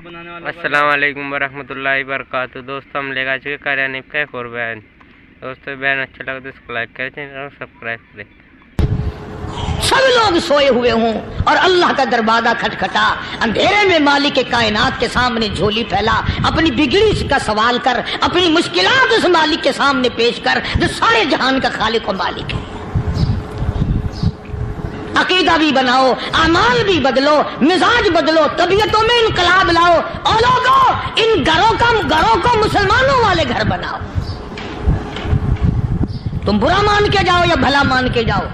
अस्सलाम वालेकुम वरहमतुल्लाहि वबरकातुह। दोस्तों हम लेकर आ चुके कार्यान्वित का एक और बयान। दोस्तों बयान अच्छा लगा तो इसको लाइक करें, चैनल को सब्सक्राइब करें। सब लोग सोए हुए हों और अल्लाह का दरवाजा खटखटा, अंधेरे में मालिक के कायनात के सामने झोली फैला, अपनी बिगड़ी का सवाल कर, अपनी मुश्किलात उस मालिक के सामने पेश कर जो सारे जहान का खालिक और मालिक है। अकीदा भी बनाओ, अमाल भी बदलो, मिजाज बदलो, तबीयतों में इनकलाब लाओ और लोगों इन घरों को मुसलमानों वाले घर बनाओ। तुम बुरा मान के जाओ या भला मान के जाओ,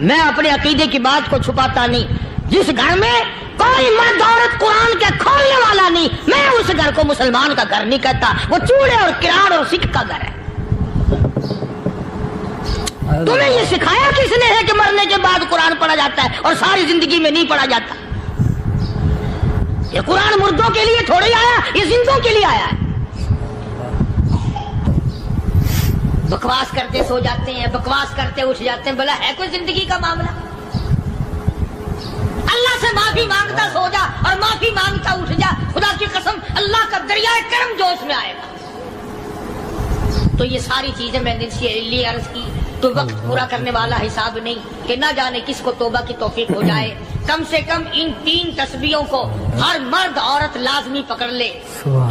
मैं अपने अकीदे की बात को छुपाता नहीं। जिस घर में कोई मर्द औरत कुरान के खोलने वाला नहीं, मैं उस घर को मुसलमान का घर नहीं कहता, वो चूड़े और किराड़ और सिख का घर है। तुम्हें ये सिखाया किसने है कि मरने के बाद कुरान पढ़ा जाता है और सारी जिंदगी में नहीं पढ़ा जाता? ये कुरान मुर्दों के लिए थोड़ी आया, ये जिंदों के लिए आया है। बकवास करते सो जाते हैं, बकवास करते उठ जाते हैं, बोला है कोई जिंदगी का मामला? अल्लाह से माफी मांगता सो जा और माफी मांगता उठ जा, खुदा की कसम अल्लाह का दरिया करम जोश में आएगा। तो ये सारी चीजें मैंने इसलिए अर्ज की तो वक्त पूरा करने वाला हिसाब नहीं कि ना जाने किसको तौबा की तौफीक हो जाए। कम से कम इन 3 तस्बीहों को हर मर्द औरत लाजमी पकड़ ले।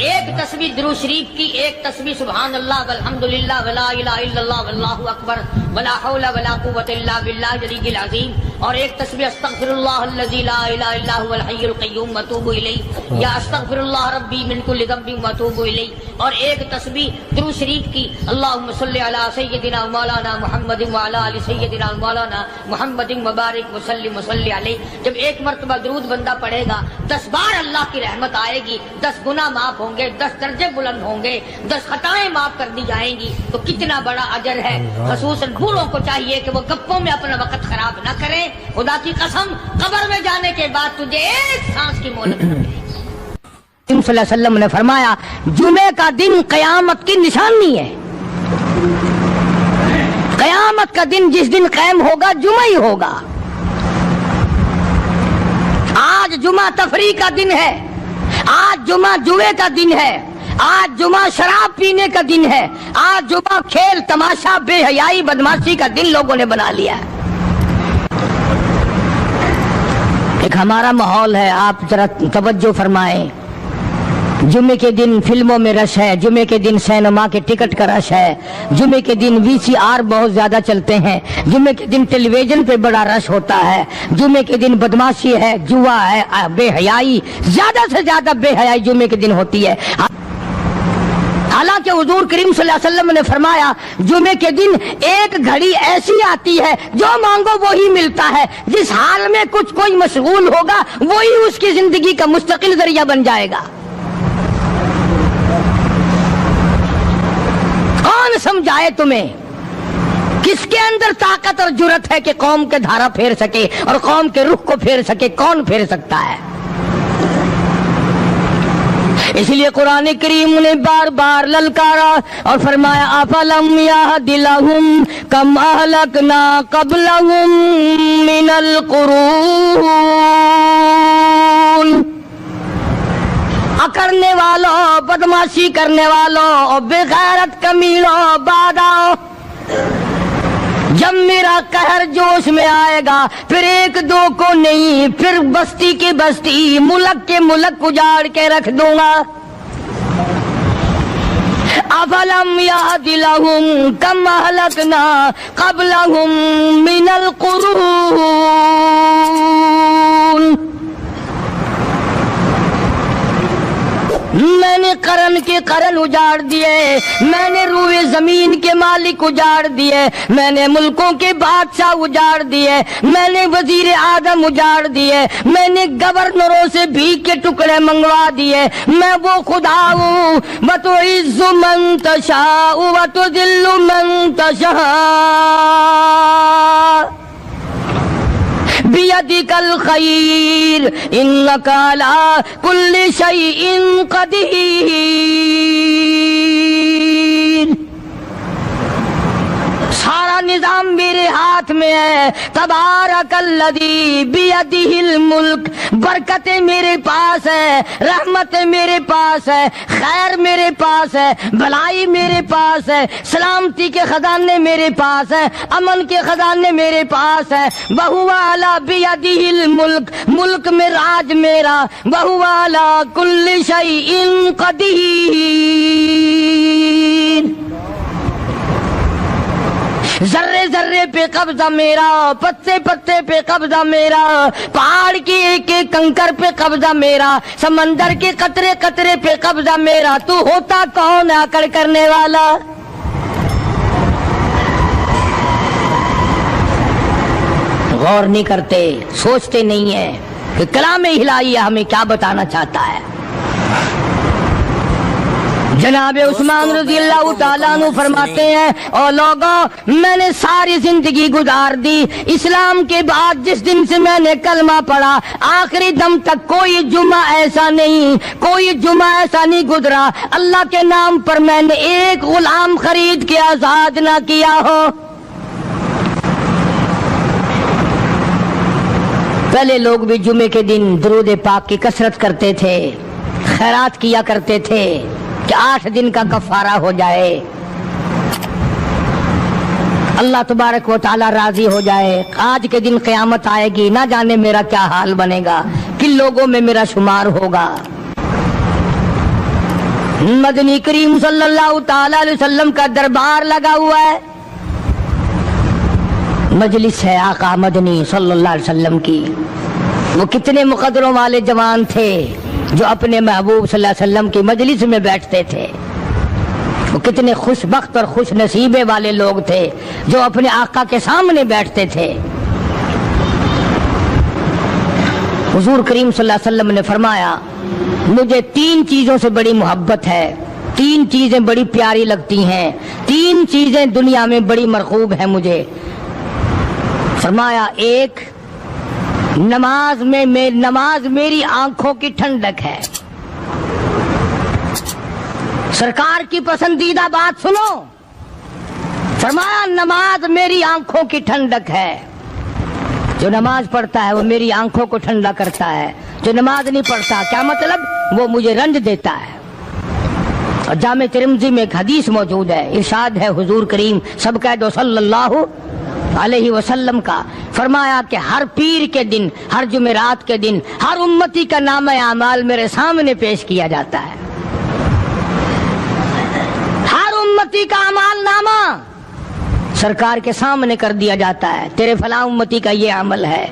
एक तस्बीह दुरूद शरीफ की, एक तस्बीह सुभान अल्लाह वल्हम्दुलिल्लाह वला इलाहा इल्लल्लाह वल्लाहु अकबर वला हौला वला कुव्वता इल्ला बिल्लाहिल अलीय्यिल अज़ीम, और एक तस्बीह अस्तगफिरुल्लाह अल्लज़ी ला इलाहा इल्ला हुवल हय्युल क़य्यूम व अतूबु इलैहि या अस्तगफिरुल्लाह रब्बी मिन कुल्लि ज़ंबिन व अतूबु इलैहि, और एक तस्बीह दुरूद शरीफ की अल्लाहुम्मा सल्लि अला सय्यिदिना मौलाना मुहम्मदिन व अला आलि सय्यिदिना मौलाना मुहम्मदिन मुबारक व सल्ली अलैहि। जब एक मर्तबा दुरूद बंदा पढ़ेगा 10 बार अल्लाह की रहमत आएगी, 10 गुनाह माफ होंगे, 10 दर्जे बुलंद होंगे, 10 खताएं माफ कर दी जाएंगी। तो कितना बड़ा अजर है। खसूसन बूढ़ों को चाहिए कि वो गप्पों में अपना वक्त खराब न करें। खुदा की कसम कब्र में जाने के बाद तुझे एक सांस की मोहलत न मिलेगी। सल्लल्लाहु अलैहि वसल्लम ने फरमाया जुमे का दिन कयामत की निशानी है। कयामत का दिन जिस दिन कायम होगा जुमा ही होगा। आज जुमा तफरी का दिन है, आज जुमा जुए का दिन है, आज जुमा शराब पीने का दिन है, आज जुमा खेल तमाशा बेहयाई बदमाशी का दिन लोगों ने बना लिया है। एक हमारा माहौल है, आप जरा तवज्जो फरमाएं। जुमे के दिन फिल्मों में रश है, जुमे के दिन सिनेमा के टिकट का रश है, जुमे के दिन VCR बहुत ज्यादा चलते हैं, जुमे के दिन टेलीविजन पे बड़ा रश होता है, जुमे के दिन बदमाशी है, जुआ है, बेहयाई, ज्यादा से ज्यादा बेहयाई जुमे के दिन होती है। हालांकि हुजूर करीम सल्लल्लाहु अलैहि वसल्लम ने फरमाया जुमे के दिन एक घड़ी ऐसी आती है जो मांगो वही मिलता है। जिस हाल में कुछ कोई मशगूल होगा वही उसकी जिंदगी का मुस्तकिल जरिया बन जाएगा। कौन समझाए तुम्हें? किसके अंदर ताकत और जुर्रत है कि कौम के धारा फेर सके और कौम के रुख को फेर सके? कौन फेर सकता है? इसलिए कुरान करीम ने बार बार ललकारा और फरमाया अफलम यहदिलहुम कम अहलकना क़ब्लहुम मिनल कुरून। करने वालों, बदमाशी करने वालों, बेगैरत कमीनों, बादाओं, जब मेरा कहर जोश में आएगा फिर 1-2 को नहीं, फिर बस्ती की बस्ती, मुल्क के मुल्क उजाड़ के रख दूंगा। अफलम यहदिलहुम कम अहलकना क़ब्लहुम मिनल कुरून। मैंने करन के करन उजाड़ दिए, मैंने रूए जमीन के मालिक उजाड़ दिए, मैंने मुल्कों के बादशाह उजाड़ दिए, मैंने वजीर आदम उजाड़ दिए, मैंने गवर्नरों से भीख के टुकड़े मंगवा दिए। मैं वो खुदा हूँ व तुइज़्ज़ु मन तशाअ व तुज़िल्लु मन तशाअ बियदिकल खैर इन्नका अला कुल्लि शैइन क़दीर। सारा نظام میرے ہاتھ میں ہے. تبارک الذی بیدہ الملک. برکتیں میرے پاس ہے, رحمتیں میرے پاس ہے, خیر میرے پاس ہے, بھلائی میرے پاس ہے, سلامتی کے خزانے میرے پاس ہے, امن کے خزانے میرے پاس ہے. وَهُوَ عَلَى بِيَدِهِ الْمُلْكِ. ملک میں راج میرا. وَهُوَ عَلَى كُلِّ شَيْءٍ قَدِيرٌ. ذرے ذرے پہ قبضہ میرا, پتے پتے پہ قبضہ میرا, پہاڑ کی ایک ایک کنکر پہ قبضہ میرا, سمندر کے قطرے قطرے پہ قبضہ میرا. تو ہوتا کون آکڑ کرنے والا؟ غور نہیں کرتے, سوچتے نہیں ہیں کہ کلام الہی ہمیں کیا بتانا چاہتا ہے. جناب عثمان رضی اللہ تعالیٰ عنہ فرماتے ہیں, اور لوگوں میں نے ساری زندگی گزار دی, اسلام کے بعد جس دن سے میں نے کلمہ پڑھا آخری دم تک کوئی جمعہ ایسا نہیں, کوئی جمعہ ایسا نہیں گزرا اللہ کے نام پر میں نے ایک غلام خرید کے آزاد نہ کیا ہو. پہلے لوگ بھی جمعے کے دن درود پاک کی کثرت کرتے تھے, خیرات کیا کرتے تھے کہ 8 دن کا کفارہ ہو جائے, اللہ تبارک و تعالی راضی ہو جائے. آج کے دن قیامت آئے گی, نہ جانے میرا کیا حال بنے گا, کن لوگوں میں میرا شمار ہوگا. مدنی کریم صلی اللہ تعالی علیہ وسلم کا دربار لگا ہوا ہے, مجلس ہے آقا مدنی صلی اللہ علیہ وسلم کی. وہ کتنے مقدروں والے جوان تھے جو اپنے محبوب صلی اللہ علیہ وسلم کی مجلس میں بیٹھتے تھے. وہ کتنے خوش بخت اور خوش نصیبے والے لوگ تھے جو اپنے آقا کے سامنے بیٹھتے تھے. حضور کریم صلی اللہ علیہ وسلم نے فرمایا, مجھے 3 چیزوں سے بڑی محبت ہے, 3 چیزیں بڑی پیاری لگتی ہیں, 3 چیزیں دنیا میں بڑی مرغوب ہیں مجھے. فرمایا, ایک نماز میری آنکھوں کی ٹھنڈک ہے. سرکار کی پسندیدہ بات سنو, فرمایا نماز میری آنکھوں کی ٹھنڈک ہے. جو نماز پڑھتا ہے وہ میری آنکھوں کو ٹھنڈا کرتا ہے, جو نماز نہیں پڑھتا کیا مطلب, وہ مجھے رنج دیتا ہے. اور جامع ترمذی میں ایک حدیث موجود ہے, ارشاد ہے حضور کریم سب کہہ دو صلی اللہ علیہ وسلم کا, فرمایا کہ ہر پیر کے دن, ہر جمعرات کے دن ہر امتی کا نامہ اعمال میرے سامنے پیش کیا جاتا ہے. ہر امتی کا اعمال نامہ سرکار کے سامنے کر دیا جاتا ہے. تیرے فلاں امتی کا یہ عمل ہے.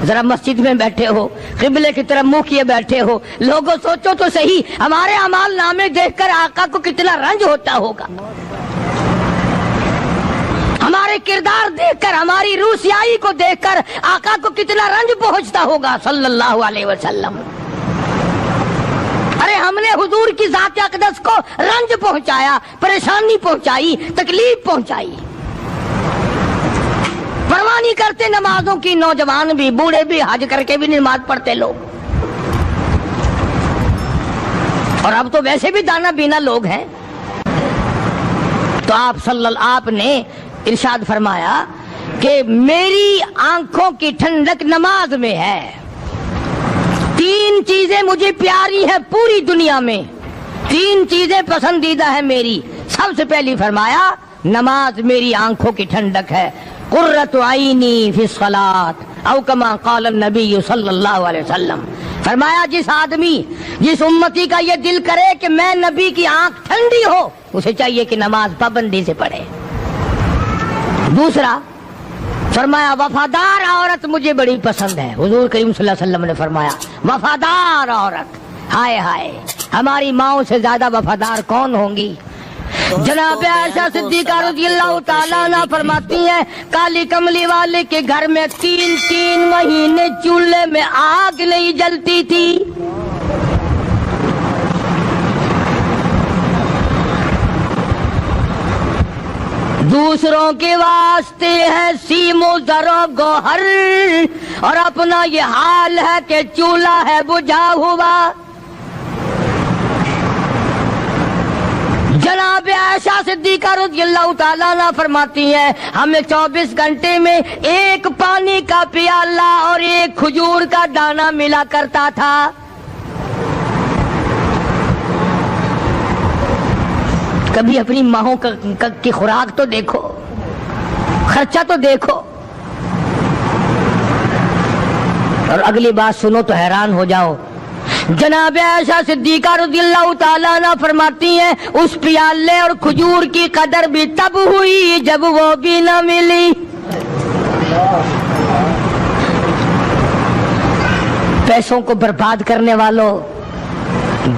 ذرا مسجد میں بیٹھے ہو, قبلے کی طرف منہ کیے بیٹھے ہو, لوگوں سوچو تو صحیح ہمارے اعمال نامے دیکھ کر آقا کو کتنا رنج ہوتا ہوگا, ہمارے کردار دیکھ کر, ہماری روح سیاہی کو دیکھ کر آقا کو کتنا رنج پہنچتا ہوگا صلی اللہ علیہ وسلم. ارے ہم نے حضور کی ذات اقدس کو رنج پہنچایا, پریشانی پہنچائی, تکلیف پہنچائی. پرواہ نہیں کرتے نمازوں کی, نوجوان بھی, بوڑھے بھی, حج کر کے بھی نماز پڑھتے لوگ. اور اب تو ویسے بھی دانا بینا لوگ ہیں. تو آپ نے ارشاد فرمایا کہ میری آنکھوں کی ٹھنڈک نماز میں ہے. 3 چیزیں مجھے پیاری ہیں پوری دنیا میں, 3 چیزیں پسندیدہ ہیں میری. سب سے پہلی فرمایا نماز میری آنکھوں کی ٹھنڈک ہے. قرۃ عینی فی الصلاۃ او کما قال النبی صلی اللہ علیہ وسلم. فرمایا جس آدمی, جس امتی کا یہ دل کرے کہ میں نبی کی آنکھ ٹھنڈی ہو, اسے چاہیے کہ نماز پابندی سے پڑھے. دوسرا فرمایا وفادار عورت مجھے بڑی پسند ہے. حضور کریم صلی اللہ علیہ وسلم نے فرمایا وفادار عورت, ہائے ہائے ہماری ماؤں سے زیادہ وفادار کون ہوں گی. جناب عائشہ صدیقہ رضی اللہ تعالیٰ عنہ فرماتی ہیں کالی کملی والے کے گھر میں 3 مہینے چولہے میں آگ نہیں جلتی تھی. دوسروں کے واسطے ہے سیم و زر و گوہر, اور اپنا یہ حال ہے کہ چولہا ہے بجھا ہوا. جناب عائشہ صدیقہ رضی اللہ تعالیٰ عنہ فرماتی ہیں ہمیں 24 گھنٹے میں ایک پانی کا پیالہ اور ایک کھجور کا دانہ ملا کرتا تھا. کبھی اپنی ماہوں کی خوراک تو دیکھو, خرچہ تو دیکھو. اور اگلی بات سنو تو حیران ہو جاؤ. جناب عائشہ صدیقہ رضی اللہ تعالیٰ عنہ فرماتی ہیں اس پیالے اور کھجور کی قدر بھی تب ہوئی جب وہ بھی نہ ملی. پیسوں کو برباد کرنے والوں,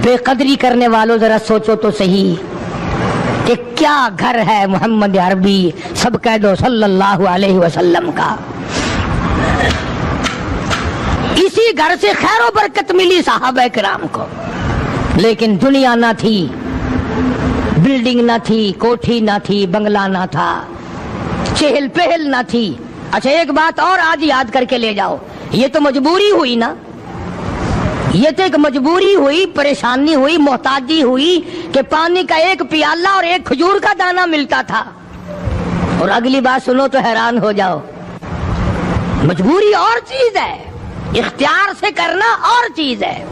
بے قدری کرنے والوں, ذرا سوچو تو صحیح کہ کیا گھر ہے محمد عربی, سب کہہ دو صلی اللہ علیہ وسلم کا. اسی گھر سے خیر و برکت ملی صحابہ کرام کو, لیکن دنیا نہ تھی, بلڈنگ نہ تھی, کوٹھی نہ تھی, بنگلہ نہ تھا, چہل پہل نہ تھی. اچھا ایک بات اور آج یاد کر کے لے جاؤ, یہ تو مجبوری ہوئی نا, یہ تو ایک مجبوری ہوئی, پریشانی ہوئی, محتاجی ہوئی کہ پانی کا ایک پیالہ اور ایک کھجور کا دانہ ملتا تھا. اور اگلی بات سنو تو حیران ہو جاؤ. مجبوری اور چیز ہے, اختیار سے کرنا اور چیز ہے.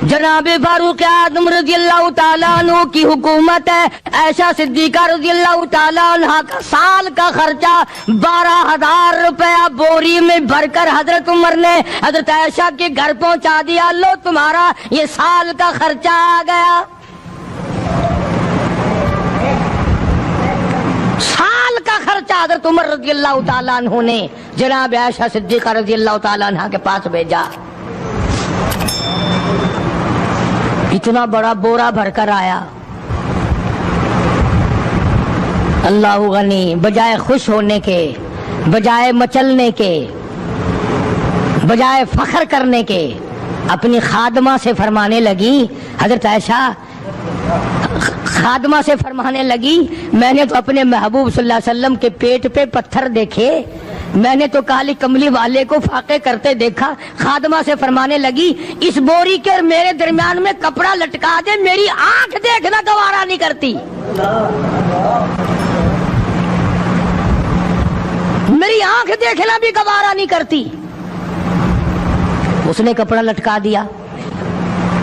جناب فاروق اعظم رضی اللہ تعالیٰ عنہ کی حکومت ہے. عائشہ صدیقہ رضی اللہ تعالیٰ عنہ کا سال کا خرچہ 12,000 روپیہ بوری میں بھر کر حضرت عمر نے حضرت عائشہ کے گھر پہنچا دیا. لو تمہارا یہ سال کا خرچہ آ گیا. سال کا خرچہ حضرت عمر رضی اللہ تعالیٰ عنہ نے جناب عائشہ صدیقہ رضی اللہ تعالیٰ عنہ کے پاس بھیجا. اتنا بڑا بورا بھر کر آیا. اللہ غنی, بجائے خوش ہونے کے, بجائے مچلنے کے, بجائے فخر کرنے کے, اپنی خادمہ سے فرمانے لگی, حضرت عائشہ خادمہ سے فرمانے لگی میں نے تو اپنے محبوب صلی اللہ علیہ وسلم کے پیٹ پہ پتھر دیکھے, میں نے تو کالی کملی والے کو فاقے کرتے دیکھا. خادمہ سے فرمانے لگی اس بوری کے اور میرے درمیان میں کپڑا لٹکا دے, میری آنکھ دیکھنا گوارا نہیں کرتی, میری آنکھ دیکھنا بھی گوارا نہیں کرتی. اس نے کپڑا لٹکا دیا.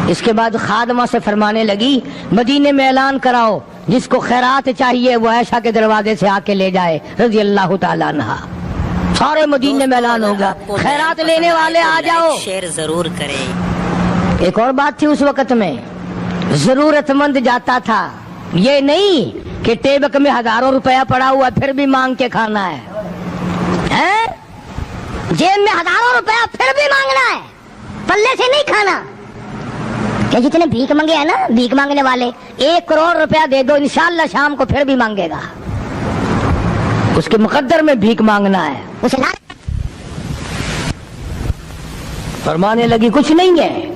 اس کے بعد خادمہ سے فرمانے لگی مدینے میں اعلان کراؤ جس کو خیرات چاہیے وہ عائشہ کے دروازے سے آ کے لے جائے رضی اللہ تعالیٰ عنہ. سارے مدینے میں اعلان ہوگا خیرات لینے والے آ جاؤ. شیئر ضرور کریں. ایک اور بات تھی اس وقت میں, ضرورت مند جاتا تھا, یہ نہیں کہ ٹیبک میں ہزاروں روپیہ پڑا ہوا پھر بھی مانگ کے کھانا ہے, جیب میں ہزاروں روپیہ پھر بھی مانگنا ہے, پلے سے نہیں کھانا. کہ جتنے بھیک مانگے ہیں نا, بھیک مانگنے والے 1 کروڑ روپیہ دے دو انشاءاللہ شام کو پھر بھی مانگے گا. اس کے مقدر میں بھیک مانگنا ہے. اسے فرمانے لگی کچھ نہیں ہے.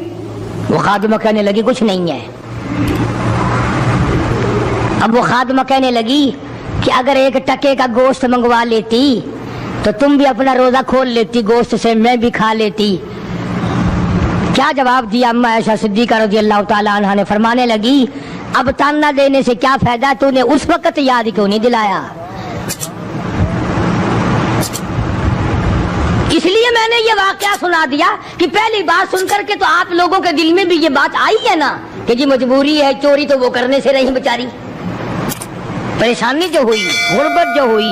وہ خادمہ کہنے لگی کچھ نہیں ہے. اب وہ خادمہ کہنے لگی کہ اگر 1 ٹکے کا گوشت منگوا لیتی تو تم بھی اپنا روزہ کھول لیتی, گوشت سے میں بھی کھا لیتی. کیا جواب دیا اما عائشہ صدیقہ رضی اللہ تعالیٰ عنہ نے؟ فرمانے لگی اب تانا دینے سے کیا فائدہ, تو نے اس وقت یاد کیوں نہیں دلایا؟ اس لیے میں نے یہ واقعہ سنا دیا کہ پہلی بات سن کر کے تو آپ لوگوں کے دل میں بھی یہ بات آئی ہے نا کہ جی مجبوری ہے, چوری تو وہ کرنے سے رہی بیچاری. پریشانی جو ہوئی, غربت جو ہوئی,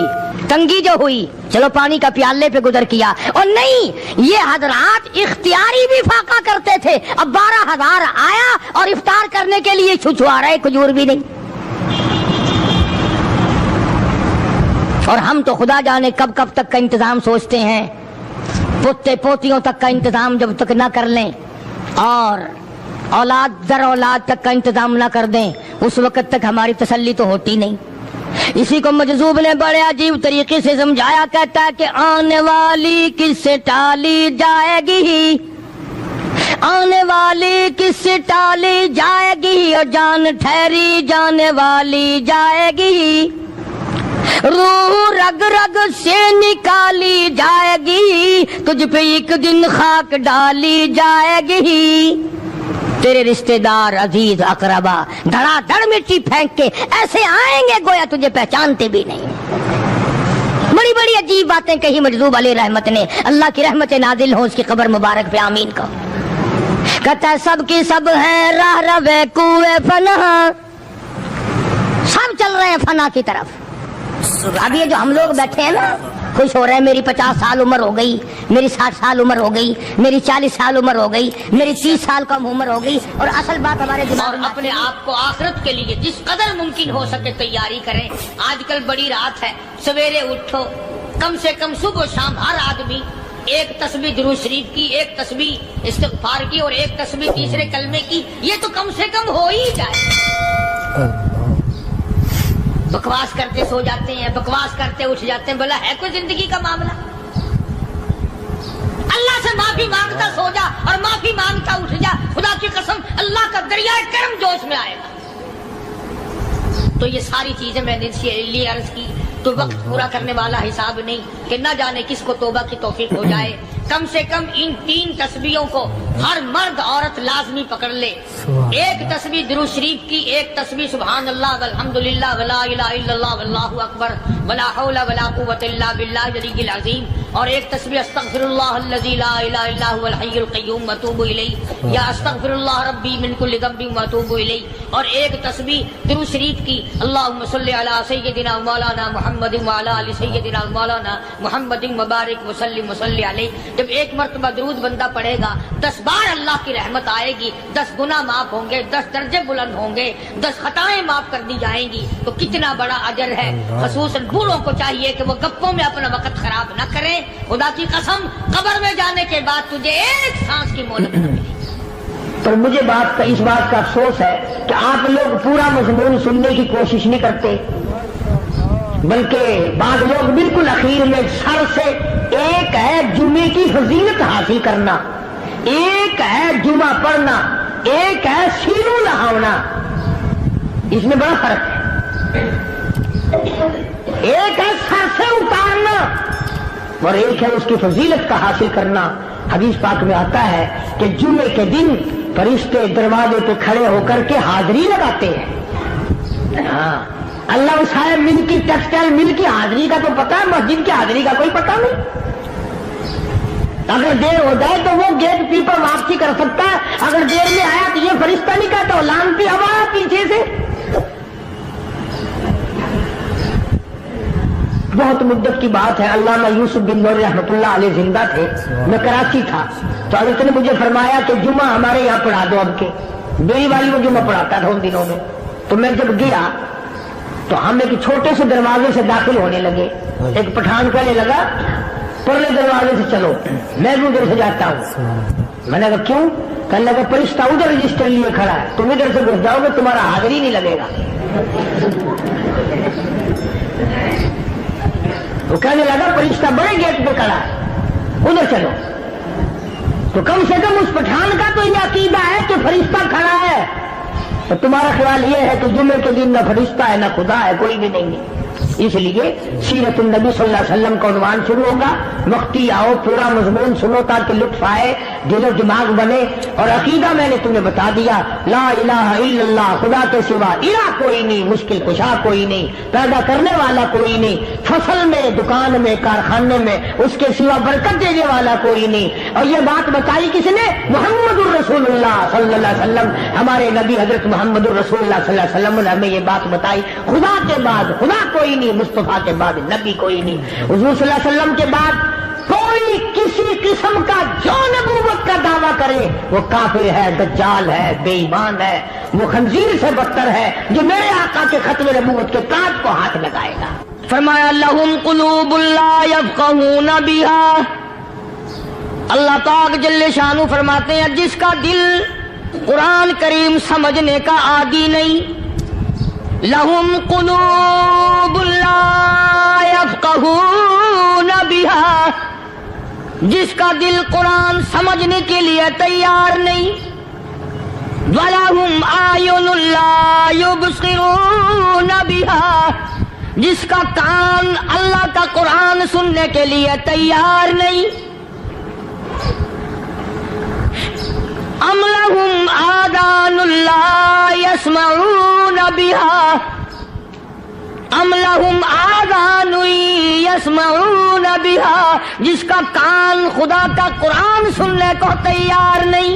تنگی جو ہوئی, چلو پانی کا پیالے پہ گزر کیا. اور نہیں, یہ حضرات اختیاری بھی فاقہ کرتے تھے. اب 12,000 آیا اور افطار کرنے کے لیے چھچوا رہے, کھجور بھی نہیں. اور ہم تو خدا جانے کب کب تک کا انتظام سوچتے ہیں, پوتے پوتیوں تک کا انتظام جب تک نہ کر لیں اور اولاد در اولاد تک کا انتظام نہ کر دیں اس وقت تک ہماری تسلی تو ہوتی نہیں. اسی کو مجذوب نے بڑے عجیب طریقے سے سمجھایا, کہتا ہے کہ آنے والی کس سے ٹالی جائے گی, آنے والی کس سے ٹالی جائے گی, اور جان ٹھہری جانے والی جائے گی, روح رگ رگ سے نکالی جائے گی, تجھ پہ ایک دن خاک ڈالی جائے گی. तेरे रिश्तेदार अजीज अकरबा धड़ाधड़ मिट्टी फेंक के ऐसे आएंगे गोया तुझे पहचानते भी नहीं। बड़ी बड़ी अजीब बातें कही मजदूब अली रहमत ने, अल्लाह की रहमत नाजिल हो उसकी कब्र मुबारक पे आमीन कहो। कहता है सब की सब है राह रवे कुए फना, सब चल रहे हैं फना की तरफ। अब ये जो हम लोग बैठे हैं ना, खुश हो रहे हैं, मेरी 50 साल उम्र हो गई, मेरी 60 साल उम्र हो गई, मेरी 40 साल उम्र हो गई, मेरी 30 साल कम उम्र हो गई, और असल बात हमारे दिमाग में अपने आप को आखिरत के लिए जिस कदर मुमकिन हो सके तैयारी करें। आजकल बड़ी रात है, सवेरे उठो, कम से कम सुबह शाम हर आदमी एक तस्बीह दुरूद शरीफ की, एक तस्बीह इस्तिग़फ़ार की और एक तस्बीह तीसरे कलमे की, ये तो कम से कम हो ही जाए। बकवास करते सो जाते हैं, बकवास करते उठ जाते हैं, बोला है कोई जिंदगी का मामला? अल्लाह से माफी मांगता सो जा और माफी मांगता उठ जा, खुदा की कसम अल्लाह का दरिया करम जोश में आएगा। तो ये सारी चीजें मैंने इसलिए अर्ज की, तो वक्त पूरा करने वाला हिसाब नहीं कि न जाने किसको तौबा की तौफीक हो जाए। कम से कम इन 3 तस्बीहों को हर मर्द औरत लाजमी पकड़ ले। एक तस्बीह दुरूद शरीफ की, एक तस्बीह सुभान अल्लाह वल्हम्दुलिल्लाह वला इलाहा इल्लल्लाह वल्लाहु अकबर वला हौला वला कुव्वता इल्ला बिल्लाहिल अलिय्यिल अज़ीम, और एक तस्बीह अस्तगफिरुल्लाह अल्लज़ी ला इलाहा इल्ला हुवल हय्युल क़य्यूम व अतूबु इलैहि या अस्तगफिरुल्लाह रब्बी मिन कुल्लि ज़ंबिन व अतूबु इलैहि, और एक तस्बीह दुरूद शरीफ की अल्लाहुम्मा सल्लि अला सय्यिदिना मौलाना मुहम्मदिन व अला आलि सय्यिदिना मौलाना मुहम्मदिन मुबारक व सल्लिम अलैहि। जब एक मर्तबा दुरूद बंदा पढ़ेगा 10 बार अल्लाह की रहमत आएगी, 10 गुनाह माफ होंगे, 10 दर्जे बुलंद होंगे, 10 खताएं माफ कर दी जाएंगी। तो कितना बड़ा अजर है। खसूसन बूढ़ों को चाहिए कि वो गप्पों में अपना वक्त खराब न करें। खुदा की कसम कब्र में जाने के बाद तुझे एक सांस की मोहलत न मिलेगी। पर मुझे इस बात का अफसोस है कि आप लोग पूरा मज़मून सुनने की कोशिश नहीं करते, बल्कि बाद लोग बिल्कुल आखिर में सर से, एक है जुमे की फजीलत हासिल करना, एक है जुमा पढ़ना, एक है सीनू नहावना, इसमें बड़ा फर्क है। एक है सर से उतारना और एक है उसकी फजीलत का हासिल करना। हदीस पाक में आता है कि जुमे के दिन फरिश्ते दरवाजे पे खड़े होकर के हाजिरी लगाते हैं। हाँ, अल्लाह साहब मिल की टेक्सटाइल मिल की हाजिरी का तो पता है, मस्जिद की हाजिरी का कोई पता नहीं। अगर देर हो जाए तो वो गेट कीपर वापसी कर सकता है, अगर देर में आया तो ये फरिश्ता नहीं कहता, लानती हवा पीछे से। बहुत मुद्दत की बात है, अल्लामा यूसुफ बिन नूरी रहमतुल्लाह अलैह जिंदा थे, मैं कराची था, तो हज़रत ने मुझे फरमाया कि जुमा हमारे यहाँ पढ़ा दो। अब के मेरी वाली वो जुमा पढ़ाता था उन दिनों में। तो मैं जब गया तो हम एक छोटे से दरवाजे से दाखिल होने लगे। एक पठान कहने लगा परले दरवाजे से चलो, मैं भी उधर से जाता हूँ। मैंने कहा क्यों? कहने लगा फरिश्ता उधर रजिस्टर लिए खड़ा है, तुम इधर से घुस जाओगे तुम्हारा हाजिरी नहीं लगेगा। वो कहने लगा फरिश्ता बड़े गेट पे खड़ा है, उधर चलो। तो कम से कम उस पठान का तो ये अकीदा है कि फरिश्ता खड़ा है, तो तुम्हारा ख्याल ये है कि जुमे के दिन न फरिश्ता है न खुदा है, कोई भी नहीं है। इसलिए सीरत नबी सल्लल्लाहु अलैहि वसल्लम का उन्वान शुरू होगा, वक्ती आओ, पूरा मजमून सुनो ताकि लुत्फ आए, दिलो दिमाग बने। और अकीदा मैंने तुम्हें बता दिया, ला इलाहा इल्लल्लाह, खुदा के सिवा इला कोई नहीं, मुश्किल कुशा कोई नहीं, पैदा करने वाला कोई नहीं, फसल में, दुकान में, कारखाने में उसके सिवा बरकत देने वाला कोई नहीं। और ये बात बताई किसने? मुहम्मदुर रसूलुल्लाह सल्लल्लाहु अलैहि वसल्लम, हमारे नबी हजरत मुहम्मदुर रसूलुल्लाह सल्लल्लाहु अलैहि वसल्लम ने हमें ये बात बताई। खुदा के बाद खुदा कोई नहीं, मुस्तफा के बाद नबी कोई नहीं, हुजूर सल्लल्लाहु अलैहि वसल्लम के बाद कोई किसी किस्म का जो नबूवत का दावा करे वो काफिर है, दज्जाल है, बेईमान है, वो खंजीर से बदतर है जो मेरे आका के खत्म नबूवत के ताज को हाथ लगाएगा। फरमाया लहुम कुलूबुल ला यफ़क़हूना बिहा, अल्लाह पाक जल्ले शानु फरमाते हैं जिसका दिल कुरान करीम समझने का आदी नहीं, लहुम कुलूबुल ला यफ़क़हूना बिहा, जिसका दिल कुरान समझने के लिए तैयार नहीं, वलहुम आयुनुल ला युबसिरूना बिहा, जिसका कान अल्लाह का कुरान सुनने के लिए तैयार नहीं, ام لہم آذان لا یسمعون بہا ام لہم آذان یسمعون بہا، جس کا کان خدا کا قرآن سننے کو تیار نہیں۔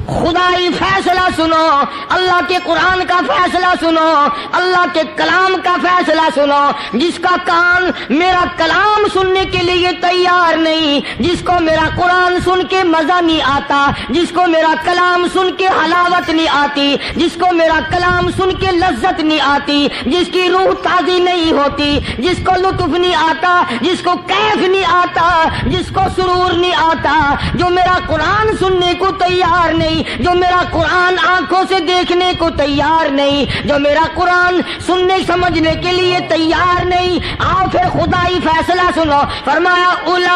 خدائی فیصلہ سنو، اللہ کے قرآن کا فیصلہ سنو، اللہ کے کلام کا فیصلہ سنو۔ جس کا کان میرا کلام سننے کے لیے تیار نہیں، جس کو میرا قرآن سن کے مزہ نہیں آتا، جس کو میرا کلام سن کے حلاوت نہیں آتی، جس کو میرا کلام سن کے لذت نہیں آتی، جس کی روح تازی نہیں ہوتی، جس کو لطف نہیں آتا، جس کو کیف نہیں آتا، جس کو سرور نہیں آتا، جو میرا قرآن سننے کو تیار نہیں، جو میرا قرآن آنکھوں سے دیکھنے کو تیار نہیں، جو میرا قرآن سننے سمجھنے کے لیے تیار نہیں، آؤ پھر خدائی فیصلہ سنو۔ فرمایا اولئک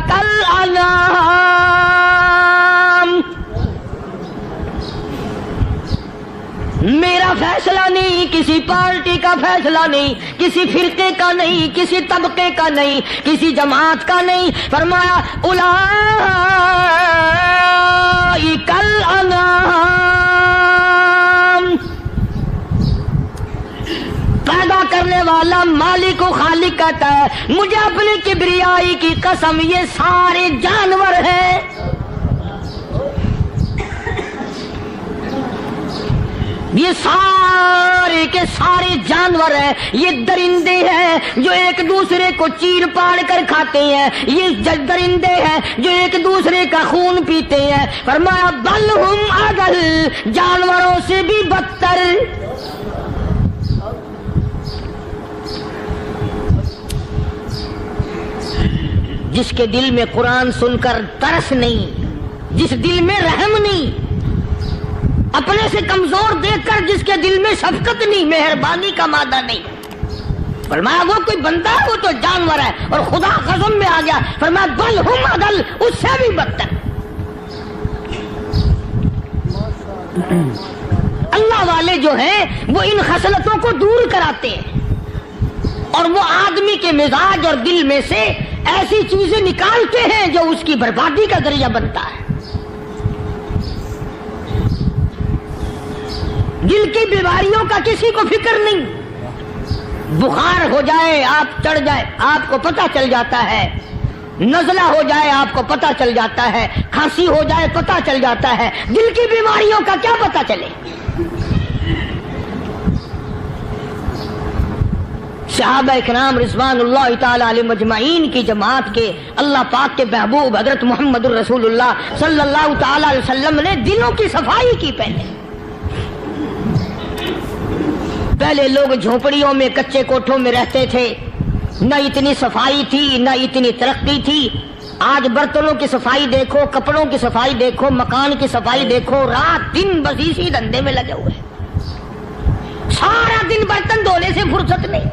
کالانعام، میرا فیصلہ نہیں، کسی پارٹی کا فیصلہ نہیں، کسی فرقے کا نہیں، کسی طبقے کا نہیں، کسی جماعت کا نہیں۔ فرمایا اولئک الانعام، پیدا کرنے والا مالک و خالق کہتا ہے مجھے اپنی کبریائی کی قسم یہ سارے جانور ہیں، یہ سارے کے سارے جانور ہیں، یہ درندے ہیں جو ایک دوسرے کو چیر پاڑ کر کھاتے ہیں، یہ درندے ہیں جو ایک دوسرے کا خون پیتے ہیں۔ فرمایا بل ہم اضل، جانوروں سے بھی بدتر۔ جس کے دل میں قرآن سن کر ترس نہیں، جس دل میں رحم نہیں، اپنے سے کمزور دیکھ کر جس کے دل میں شفقت نہیں، مہربانی کا مادہ نہیں، فرمایا وہ کوئی بندہ ہے، وہ تو جانور ہے۔ اور خدا قسم میں آ گیا، فرمایا بل ہم اضل، اس سے بھی بدتر۔ اللہ والے جو ہیں وہ ان خصلتوں کو دور کراتے ہیں، اور وہ آدمی کے مزاج اور دل میں سے ایسی چیزیں نکالتے ہیں جو اس کی بربادی کا ذریعہ بنتا ہے۔ دل کی بیماریوں کا کسی کو فکر نہیں، بخار ہو جائے آپ چڑھ جائے آپ کو پتہ چل جاتا ہے، نزلہ ہو جائے آپ کو پتہ چل جاتا ہے، کھانسی ہو جائے پتہ چل جاتا ہے، دل کی بیماریوں کا کیا پتہ چلے۔ صحابہ کرام رضوان اللہ تعالی علیہم اجمعین کی جماعت کے اللہ پاک کے محبوب حضرت محمد الرسول اللہ صلی اللہ تعالی علیہ وسلم نے دلوں کی صفائی کی۔ پہلے لوگ جھونپڑیوں میں کچے کوٹھوں میں رہتے تھے، نہ اتنی صفائی تھی نہ اتنی ترقی تھی۔ آج برتنوں کی صفائی دیکھو، کپڑوں کی صفائی دیکھو، مکان کی صفائی دیکھو، رات دن بس اسی دھندے میں لگے ہوئے، سارا دن برتن دھونے سے فرصت نہیں،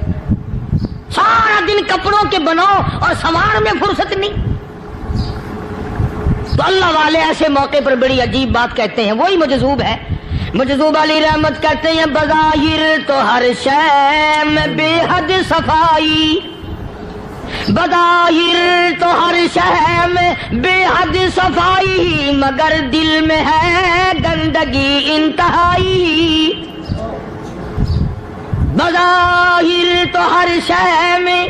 سارا دن کپڑوں کے بناؤ اور سنوار میں فرصت نہیں۔ تو اللہ والے ایسے موقع پر بڑی عجیب بات کہتے ہیں، وہی مجذوب ہے، مجذوب علی رحمت کہتے ہیں بظاہر تو ہر شے میں بے حد صفائی، بظاہر تو ہر شے میں بے حد صفائی، مگر دل میں ہے گندگی انتہائی۔ بظاہر تو ہر شے میں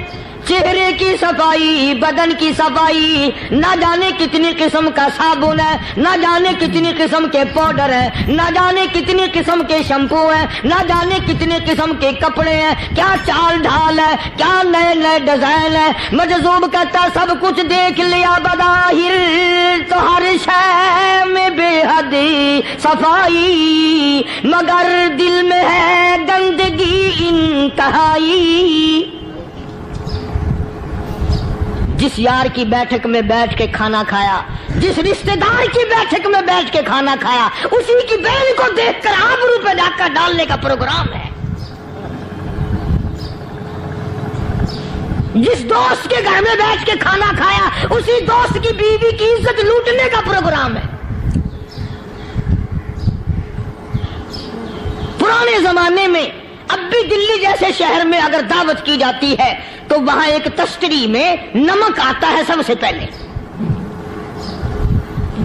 چہرے کی صفائی، بدن کی صفائی، نہ جانے کتنی قسم کا صابن ہے، نہ جانے کتنی قسم کے پاؤڈر ہیں، نہ جانے کتنی قسم کے شیمپو ہیں، نہ جانے کتنے قسم کے کپڑے ہیں، کیا چال ڈھال ہے، کیا نئے نئے ڈیزائن ہے۔ مجذوب کہتا سب کچھ دیکھ لیا، بظاہر تو ہر شے میں بے حد صفائی، مگر دل میں ہے گندگی انتہائی۔ جس یار کی بیٹھک میں بیٹھ کے کھانا کھایا، جس رشتہ دار کی بیٹھک میں بیٹھ کے کھانا کھایا، اسی کی بہن کو دیکھ کر آبرو پہ ڈاکہ ڈالنے کا پروگرام ہے۔ جس دوست کے گھر میں بیٹھ کے کھانا کھایا، اسی دوست کی بیوی کی عزت لوٹنے کا پروگرام ہے۔ پرانے زمانے میں اب بھی دلی جیسے شہر میں اگر دعوت کی جاتی ہے تو وہاں ایک تشتری میں نمک آتا ہے سب سے پہلے.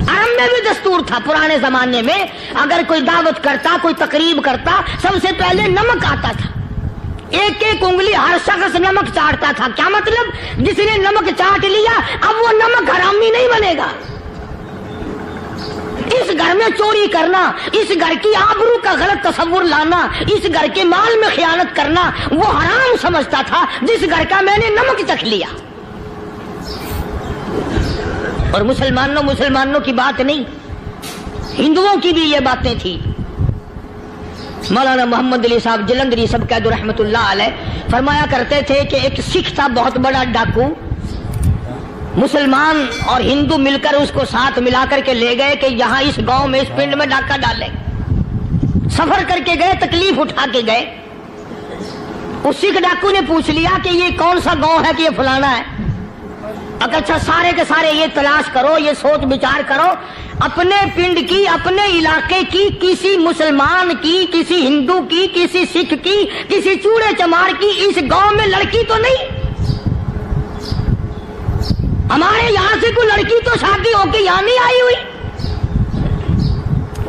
عرب میں بھی دستور تھا پرانے زمانے میں، اگر کوئی دعوت کرتا، کوئی تقریب کرتا، سب سے پہلے نمک آتا تھا. ایک ایک انگلی ہر شخص نمک چاٹتا تھا. کیا مطلب؟ جس نے نمک چاٹ لیا اب وہ نمک حرامی نہیں بنے گا. اس گھر میں چوری کرنا، اس گھر کی آبرو کا غلط تصور لانا، اس گھر کے مال میں خیانت کرنا وہ حرام سمجھتا تھا جس گھر کا میں نے نمک چکھ لیا. اور مسلمانوں کی بات نہیں، ہندوؤں کی بھی یہ باتیں تھی. مولانا محمد علی صاحب جلندری سب قید رحمت اللہ علیہ فرمایا کرتے تھے کہ ایک سکھ تھا بہت بڑا ڈاکو، مسلمان اور ہندو مل کر اس کو ساتھ ملا کر کے لے گئے کہ یہاں اس گاؤں میں اس پنڈ میں ڈاکہ ڈالے. سفر کر کے گئے، تکلیف اٹھا کے گئے. اس سکھ ڈاکو نے پوچھ لیا کہ یہ کون سا گاؤں ہے کہ یہ فلانا ہے. اچھا سارے کے سارے یہ تلاش کرو، یہ سوچ بچار کرو، اپنے پنڈ کی، اپنے علاقے کی، کسی مسلمان کی، کسی ہندو کی، کسی سکھ کی، کسی چوڑے چمار کی اس گاؤں میں لڑکی تو نہیں؟ ہمارے یہاں سے کوئی لڑکی تو شادی ہو کے یہاں نہیں آئی ہوئی.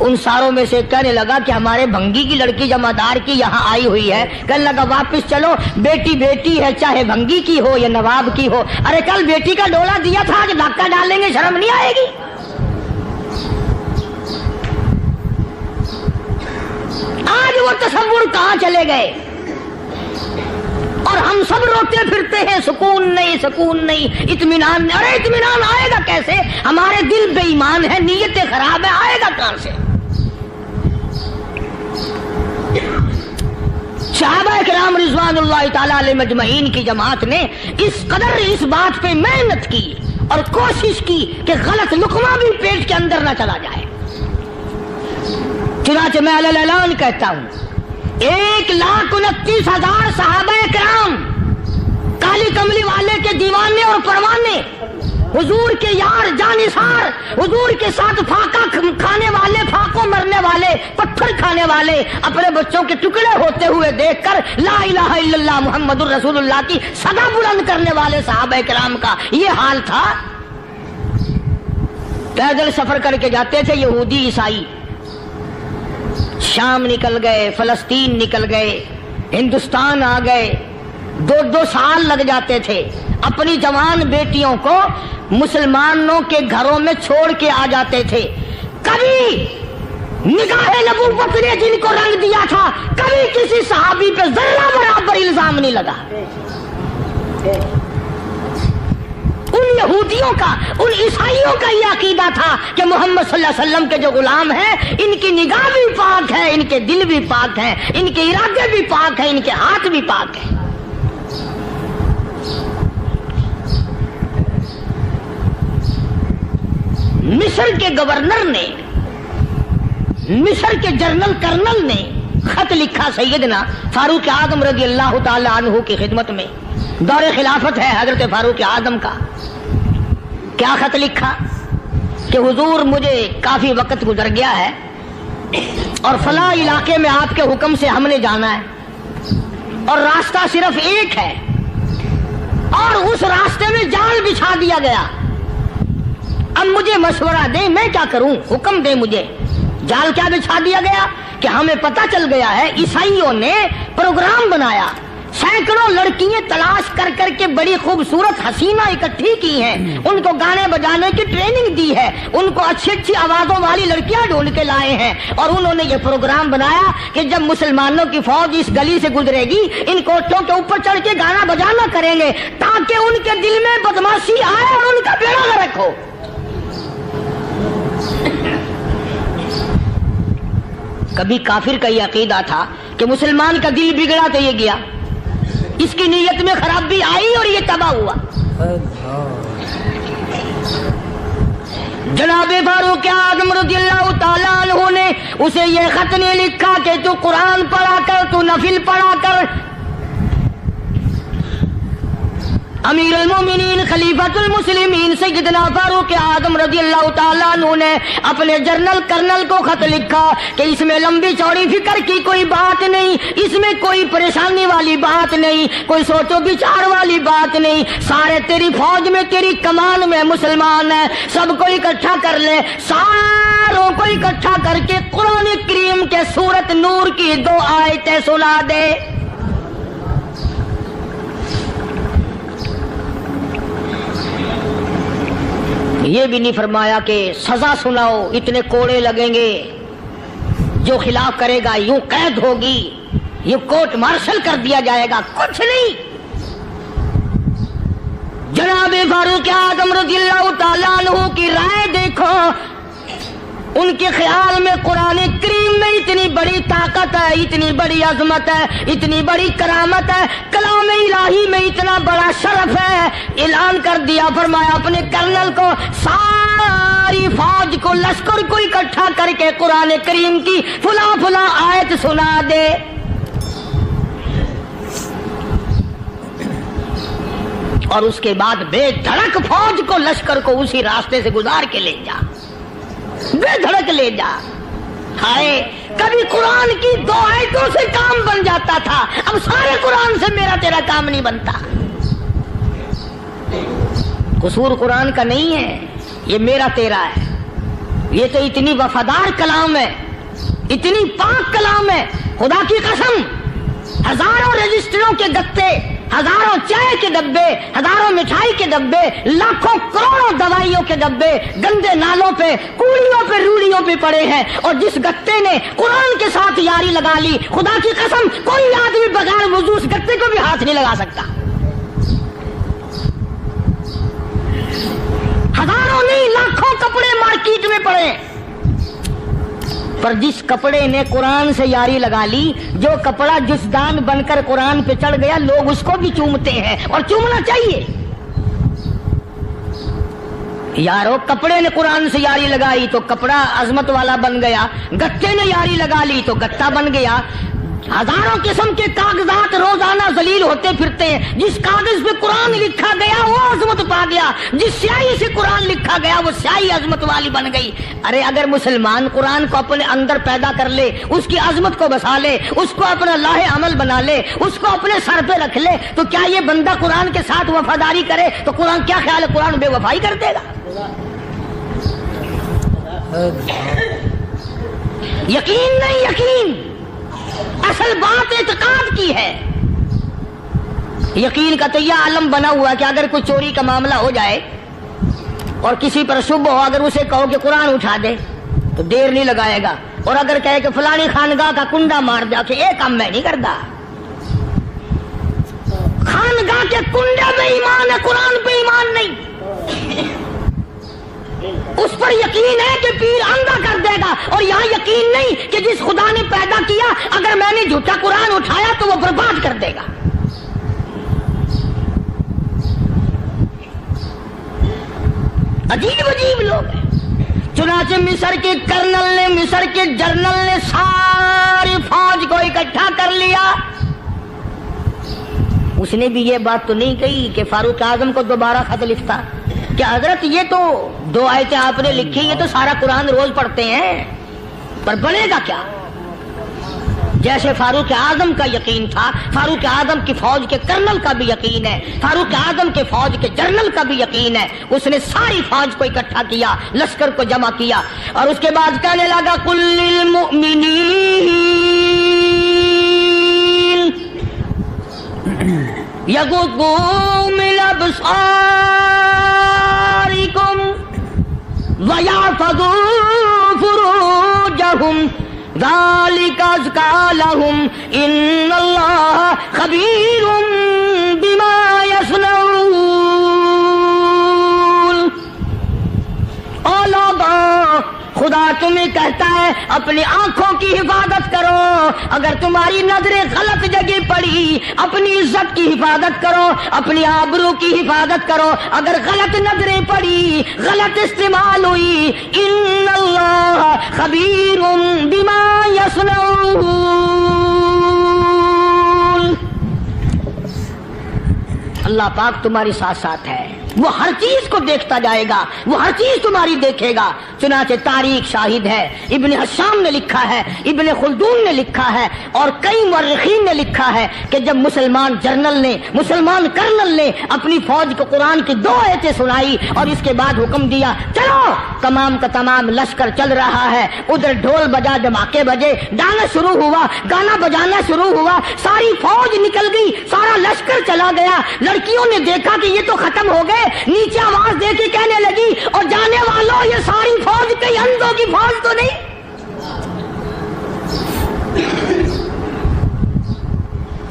ان ساروں میں سے کہنے لگا کہ ہمارے بھنگی کی لڑکی جمعدار کی یہاں آئی ہوئی ہے. کہنے لگا واپس چلو، بیٹی بیٹی ہے چاہے بھنگی کی ہو یا نواب کی ہو. ارے کل بیٹی کا ڈولا دیا تھا، آج ڈاکہ ڈالیں گے، شرم نہیں آئے گی؟ آج وہ تصور کہاں چلے گئے؟ اور ہم سب روتے پھرتے ہیں سکون نہیں، سکون نہیں، اطمینان نہیں. ارے اطمینان آئے گا کیسے؟ ہمارے دل بے ایمان ہے، نیتیں خراب ہے، آئے گا کہاں سے؟ صحابہ کرام رضوان اللہ تعالی علیہ مجمعین کی جماعت نے اس قدر اس بات پہ محنت کی اور کوشش کی کہ غلط لقمہ بھی پیٹ کے اندر نہ چلا جائے. چنانچہ میں علی الاعلان کہتا ہوں 1,29,000 صحابہ کرام، کالی کملی والے کے دیوانے اور پروانے، حضور کے یار جانثار، حضور کے ساتھ فاقہ کھانے والے، فاقوں مرنے والے، پتھر کھانے والے، اپنے بچوں کے ٹکڑے ہوتے ہوئے دیکھ کر لا الہ الا اللہ محمد الرسول اللہ کی صدا بلند کرنے والے صحابہ کرام کا یہ حال تھا. پیدل سفر کر کے جاتے تھے یہودی عیسائی، شام نکل گئے، فلسطین نکل گئے، ہندوستان آ گئے، 2 سال لگ جاتے تھے. اپنی جوان بیٹیوں کو مسلمانوں کے گھروں میں چھوڑ کے آ جاتے تھے. کبھی نگاہ نبوت نے جن کو رنگ دیا تھا، کبھی کسی صحابی پہ ذرہ برابر الزام نہیں لگا. ان یہودیوں کا، ان عیسائیوں کا یہ عقیدہ تھا کہ محمد صلی اللہ علیہ وسلم کے جو غلام ہیں ان کی نگاہ بھی پاک ہے، ان کے دل بھی پاک ہیں، ان کے ارادے بھی پاک ہیں، ان کے ہاتھ بھی پاک ہیں. مصر کے گورنر نے، مصر کے جنرل کرنل نے خط لکھا سیدنا فاروق اعظم رضی اللہ تعالی عنہ کی خدمت میں. دور خلافت ہے حضرت فاروق اعظم کا. کیا خط لکھا کہ حضور مجھے کافی وقت گزر گیا ہے اور فلاں علاقے میں آپ کے حکم سے ہم نے جانا ہے اور راستہ صرف ایک ہے اور اس راستے میں جال بچھا دیا گیا. اب مجھے مشورہ دیں میں کیا کروں، حکم دیں مجھے. جال کیا بچھا دیا گیا کہ ہمیں پتہ چل گیا ہے عیسائیوں نے پروگرام بنایا، سینکڑوں لڑکیاں تلاش کر کر کے بڑی خوبصورت حسینہ اکٹھی کی ہیں، ان کو گانے بجانے کی ٹریننگ دی ہے، ان کو اچھی اچھی آوازوں والی لڑکیاں ڈھونڈ کے لائے ہیں اور انہوں نے یہ پروگرام بنایا کہ جب مسلمانوں کی فوج اس گلی سے گزرے گی ان کوٹھوں کے اوپر چڑھ کے گانا بجانا کریں گے تاکہ ان کے دل میں بدماشی آئے اور ان کا بیڑا غرق ہو. کبھی کافر کا یہ عقیدہ تھا کہ مسلمان کا دل بگڑا تو یہ گیا، اس کی نیت میں خرابی آئی اور یہ تباہ ہوا. جناب فاروق اعظم رضی اللہ تعالیٰ عنہ نے اسے یہ خط نہیں لکھا کہ تو قرآن پڑھا کر، تو نفل پڑھا کر، अमीर अल-मोमिनीन खलीफतुल मुस्लिमीन सैयदना फारूक आजम रज़ी अल्लाह ताला अन्हु ने अपने जर्नल कर्नल को खत लिखा कि इसमें लंबी चौड़ी फिक्र की कोई बात नहीं, इसमें कोई परेशानी वाली बात नहीं, कोई सोचो विचार वाली बात नहीं। सारे तेरी फौज में, तेरी कमान में मुसलमान है, सबको इकट्ठा कर ले, सारों को इकट्ठा करके कुरान करीम के सूरत नूर की 2 आयतें सुना दे। ये भी नहीं फरमाया कि सजा सुनाओ, इतने कोड़े लगेंगे, जो खिलाफ करेगा यूं कैद होगी, यूं कोर्ट मार्शल कर दिया जाएगा, कुछ नहीं। जनाब फारूक आजम रज़ियल्लाहु ताला अन्हु की राय देखो, उनके ख्याल में कुरान करीम में इतनी बड़ी ताकत है, इतनी बड़ी अजमत है, इतनी बड़ी करामत है, कलाम इलाही में इतना बड़ा शरफ है। ऐलान कर दिया, फरमाया अपने कर्नल को सारी फौज को, लश्कर को इकट्ठा करके कुरान करीम की फुला फुला आयत सुना दे। और उसके बाद बेधड़क फौज को, लश्कर को उसी रास्ते से गुजार के ले जा, बेधड़क ले जा। हाय, कभी कुरान की 2 आयतों से काम बन जाता था, अब सारे कुरान से मेरा तेरा काम नहीं बनता। कसूर कुरान का नहीं है, ये मेरा तेरा है। ये तो इतनी वफादार कलाम है, इतनी पाक कलाम है, खुदा की कसम। हजारों रजिस्टरों के गत्ते, हजारों चाय के डब्बे, हजारों मिठाई के डब्बे, लाखों करोड़ों दवाइयों के डब्बे गंदे नालों पे, कूड़ियों पे, रूड़ियों पे पड़े हैं। और जिस गत्ते ने कुरान के साथ यारी लगा ली, खुदा की कसम कोई आदमी बगैर वुजू उस गत्ते को भी हाथ नहीं लगा सकता। हजारों नहीं, लाखों कपड़े मार्केट में पड़े, पर जिस कपड़े ने कुरान से यारी लगा ली, जो कपड़ा जुस्दान बनकर कुरान पे चढ़ गया, लोग उसको भी चूमते हैं, और चूमना चाहिए। यारो, कपड़े ने कुरान से यारी लगाई तो कपड़ा अजमत वाला बन गया, गत्ते ने यारी लगा ली तो गत्ता बन गया। हजारों किस्म के कागजात रोजाना जलील होते फिरते हैं, जिस कागज पे कुरान लिखा गया वो अजमत पा गया, जिस स्याही से कुरान लिखा गया वो स्याही अजमत वाली बन गई। अरे अगर मुसलमान कुरान को अपने अंदर पैदा कर ले, उसकी अजमत को बसा ले, उसको अपना लाहे अमल बना ले, उसको अपने सर पे रख ले, तो क्या ये बंदा कुरान के साथ वफादारी करे तो कुरान, क्या ख्याल है, कुरान बेवफाई कर देगा? यकीन नहीं, यकीन असल बात इत्काद की है। यकीन का तो यह आलम बना हुआ कि अगर कोई चोरी का मामला हो जाए और किसी पर शुभ हो, अगर उसे कहो कि कुरान उठा दे तो देर नहीं लगाएगा, और अगर कहे कि फलानी खानगाह का कुंडा मार दे, कि ये काम मैं नहीं करता। खानगाह के कुंडे पे ईमान है, कुरान पे ईमान नहीं। उस पर यकीन है कि पीर अंधा कर देगा, और यहाँ यकीन नहीं कि जिस खुदा ने पैदा किया, अगर मैंने झूठा कुरान उठाया तो वो बर्बाद कर देगा। अजीब अजीब लोग हैं। चुनाचे मिस्र के कर्नल ने, मिस्र के जर्नल ने सारी फौज को इकट्ठा कर लिया। उसने भी ये बात तो नहीं कही कि फारूक आजम को दोबारा खत लिखता कि हजरत ये तो 2 आयतें आपने लिखी, ये तो सारा कुरान रोज पढ़ते हैं, पर बनेगा क्या? जैसे फारूक आजम का यकीन था, फारूक आजम की फौज के कर्नल का भी यकीन है, फारूक आजम के फौज के जनरल का भी यकीन है। उसने सारी फौज को इकट्ठा किया, लश्कर को जमा किया, और उसके बाद कहने लगा, कुल्लिल मुमिनीन यगुद्दू मिन अब्सारिकुम व यहफज़ू फुरूजहुम ज़ालिका अज़का लहुम इन्नल्लाह खबीरुम बिमा यसनऊन। ओ लोगों, खुदा तुम्हें कहता है अपनी आंखों की हिफाजत करो। अगर तुम्हारी नजरें गलत जगह पड़ी, अपनी इज्जत की हिफाजत करो, अपनी आबरू की हिफाजत करो। अगर गलत नजरें पड़ी, गलत इस्तेमाल हुई, इन्नल्लाह खबीरुम बिमा यसनऊन। अल्लाह पाक तुम्हारे साथ साथ है, वो हर चीज को देखता जाएगा, वो हर चीज तुम्हारी देखेगा। चुनाचे तारीख शाहिद है, इब्न हशाम ने लिखा है, इब्न खुल्दून ने लिखा है और कई मुर्रिखीन ने लिखा है कि जब मुसलमान जनरल ने, मुसलमान कर्नल ने अपनी फौज को कुरान की 2 आयतें सुनाई और इसके बाद हुक्म दिया चलो, तमाम का तमाम लश्कर चल रहा है, उधर ढोल बजा, धमाके बजे, गाना शुरू हुआ, गाना बजाना शुरू हुआ, सारी फौज निकल गई, सारा लश्कर चला गया। लड़कियों ने देखा कि ये तो खत्म हो गए, नीचे आवाज दे के कहने लगी और जाने वालों ये सारी फौज कई अंधों की फौज तो नहीं।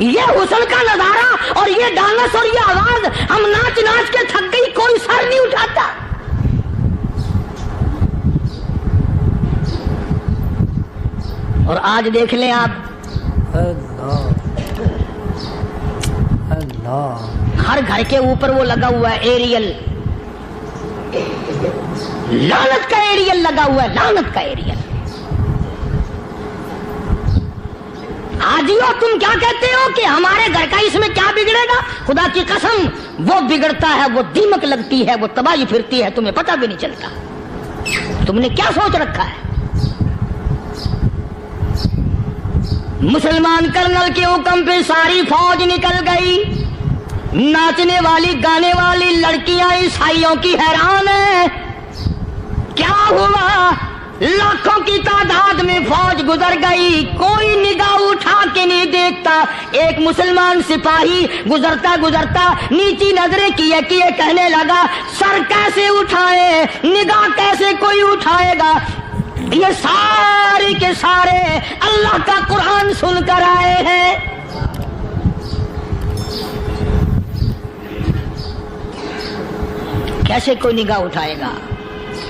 ये हुस्न का नजारा और ये डांस और ये आवाज, हम नाच नाच के थक गई, कोई सर नहीं उठाता। और आज देख लें आप, हर घर के ऊपर वो लगा हुआ है एरियल, लानत का एरियल लगा हुआ है, लानत का एरियल। हाजियो तुम क्या कहते हो कि हमारे घर का इसमें क्या बिगड़ेगा? खुदा की कसम वो बिगड़ता है, वो दीमक लगती है, वो तबाही फिरती है, तुम्हें पता भी नहीं चलता। तुमने क्या सोच रखा है? मुसलमान कर्नल के हुक्म पे सारी फौज निकल गई, नाचने वाली गाने वाली लड़कियां ईसाइयों की हैरान है। क्या हुआ? लाखों की तादाद में फौज गुजर गई, कोई निगाह उठा के नहीं देखता। एक मुसलमान सिपाही गुजरता गुजरता नीची नजरें किए किए कहने लगा सर कैसे उठाए, निगाह कैसे कोई उठाएगा? ये सारे के सारे अल्लाह का कुरान सुनकर आए हैं। कैसे कोई निगाह उठाएगा,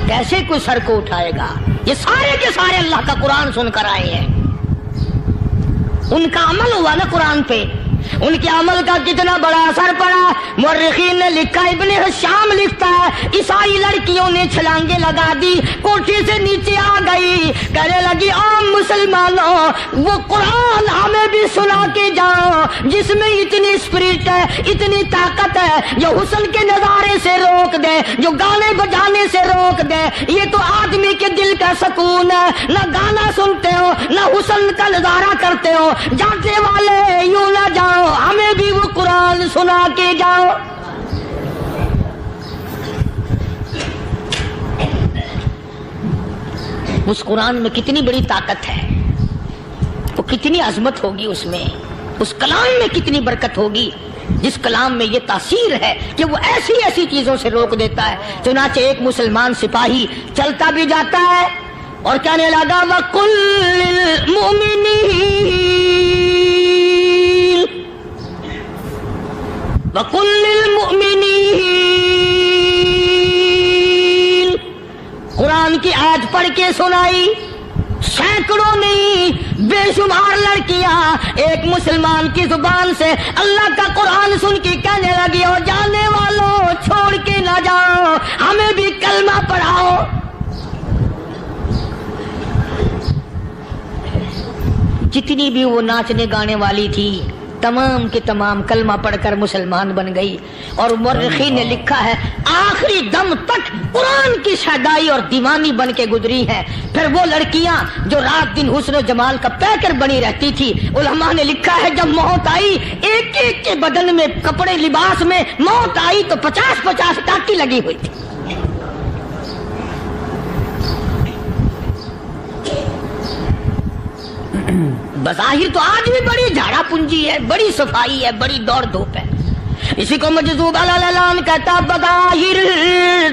कैसे कोई सर को उठाएगा? ये सारे के सारे अल्लाह का कुरान सुनकर आए हैं। उनका अमल हुआ ना कुरान पे, उनके अमल का कितना बड़ा असर पड़ा। मुर्रिखीन ने लिखा, इब्न हशाम लिखता है, ईसाई लड़कियों ने छलांगे लगा दी, कोठी से नीचे आ गई, कहने लगी आम मुसलमानों वो कुरान हमें भी सुना के जाओ जिसमें इतनी स्पिरिट है, इतनी ताकत है, जो हुस्न के नजारे से रोक दे, जो गाने बजाने से रोक दे। ये तो आदमी के दिल का सुकून है, न गाना सुनते हो न हुस्न का नजारा करते हो। जाने वाले यूं ना जाओ, हमें भी वो कुरान सुना के जाओ। उस कुरान में कितनी बड़ी ताकत है, वो कितनी अजमत होगी उसमें, उस कलाम में कितनी बरकत होगी, जिस कलाम में ये तासीर है कि वो ऐसी ऐसी चीजों से रोक देता है। चुनाचे एक मुसलमान सिपाही चलता भी जाता है और कहने लगा वकुल्लिल मुमिनीन वकुल्लिल मुमिनीन, कुरान की आयत पढ़ के सुनाई। सैकड़ों नहीं बेशुमार लड़कियां एक मुसलमान की जुबान से अल्लाह का कुरान सुन के कहने लगी और जाने वालों छोड़ के ना जाओ, हमें भी कलमा पढ़ाओ। जितनी भी वो नाचने गाने वाली थी तमाम की तमाम कलमा पढ़कर मुसलमान बन गई। और मुर्रिखीन ने लिखा है आखिरी दम तक कुरान की शदाई और दीवानी बन के गुजरी है। फिर वो लड़कियां जो रात दिन हुस्न जमाल का पैकर बनी रहती थी, उलमा ने लिखा है जब मौत आई एक एक के बदन में कपड़े लिबास में मौत आई तो 50-50 टाटी लगी हुई थी। बज़ाहिर तो आज भी बड़ी झाड़ा पूंजी है, बड़ी सफाई है, बड़ी दौड़ धूप है। इसी को मजज़ूब अल-अलान कहता बज़ाहिर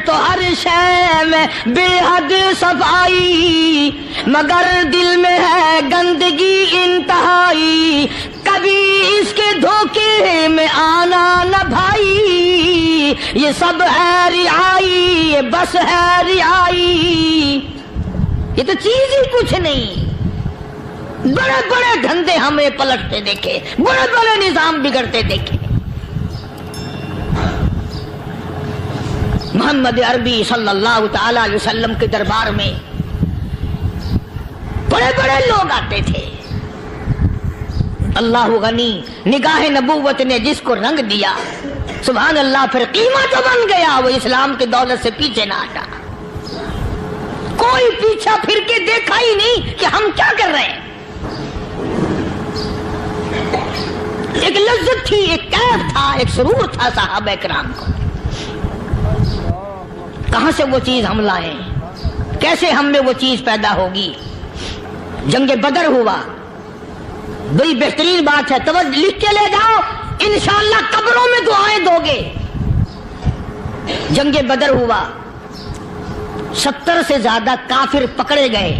तो हर शय में बेहद सफाई, मगर दिल में है गंदगी इंतहाई, कभी इसके धोखे में आना न भाई, ये सब है रियाई, ये बस है रियाई। ये तो चीज ही कुछ नहीं। बड़े बड़े धंधे हमें पलटते देखे, बड़े बड़े निजाम बिगड़ते देखे। मोहम्मद अरबी सल्लल्लाहु ताला अलैहि वसल्लम के दरबार में बड़े बड़े लोग आते थे। अल्लाह गनी, निगाह नबूवत ने जिसको रंग दिया सुभान अल्लाह, फिर कीमा तो बन गया, वो इस्लाम की दौलत से पीछे ना हटा। कोई पीछा फिर के देखा ही नहीं कि हम क्या कर रहे हैं। एक लज्जत थी, एक कैफ था, एक सुरूर था सहाबा किराम को। कहां से वो चीज हम लाए, कैसे हम में वो चीज पैदा होगी। जंगे बदर हुआ, बड़ी बेहतरीन बात है, तवज्जो लिख के ले जाओ, इंशाअल्लाह कब्रों में दुआएं दोगे। जंगे बदर हुआ, 70 से ज्यादा काफिर पकड़े गए,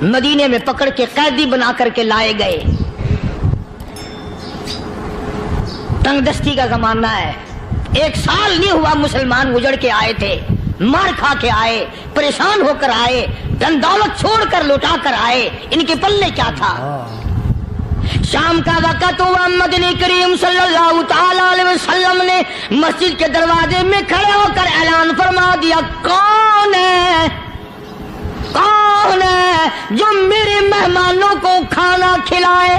मदीने में पकड़ के कैदी बना करके लाए गए। तंगदस्ती का जमाना है, 1 साल नहीं हुआ मुसलमान उजड़ के आए थे, मार खा के आए, परेशान होकर आए, धन दौलत छोड़कर लुटा कर आए, इनके पल्ले क्या था। शाम का वक़्त हुआ, मदनी करीम सल्लल्लाहु ताला अलैहि वसल्लम ने मस्जिद के दरवाजे में खड़े होकर ऐलान फरमा दिया, कौन है जो मेरे मेहमानों को खाना खिलाए।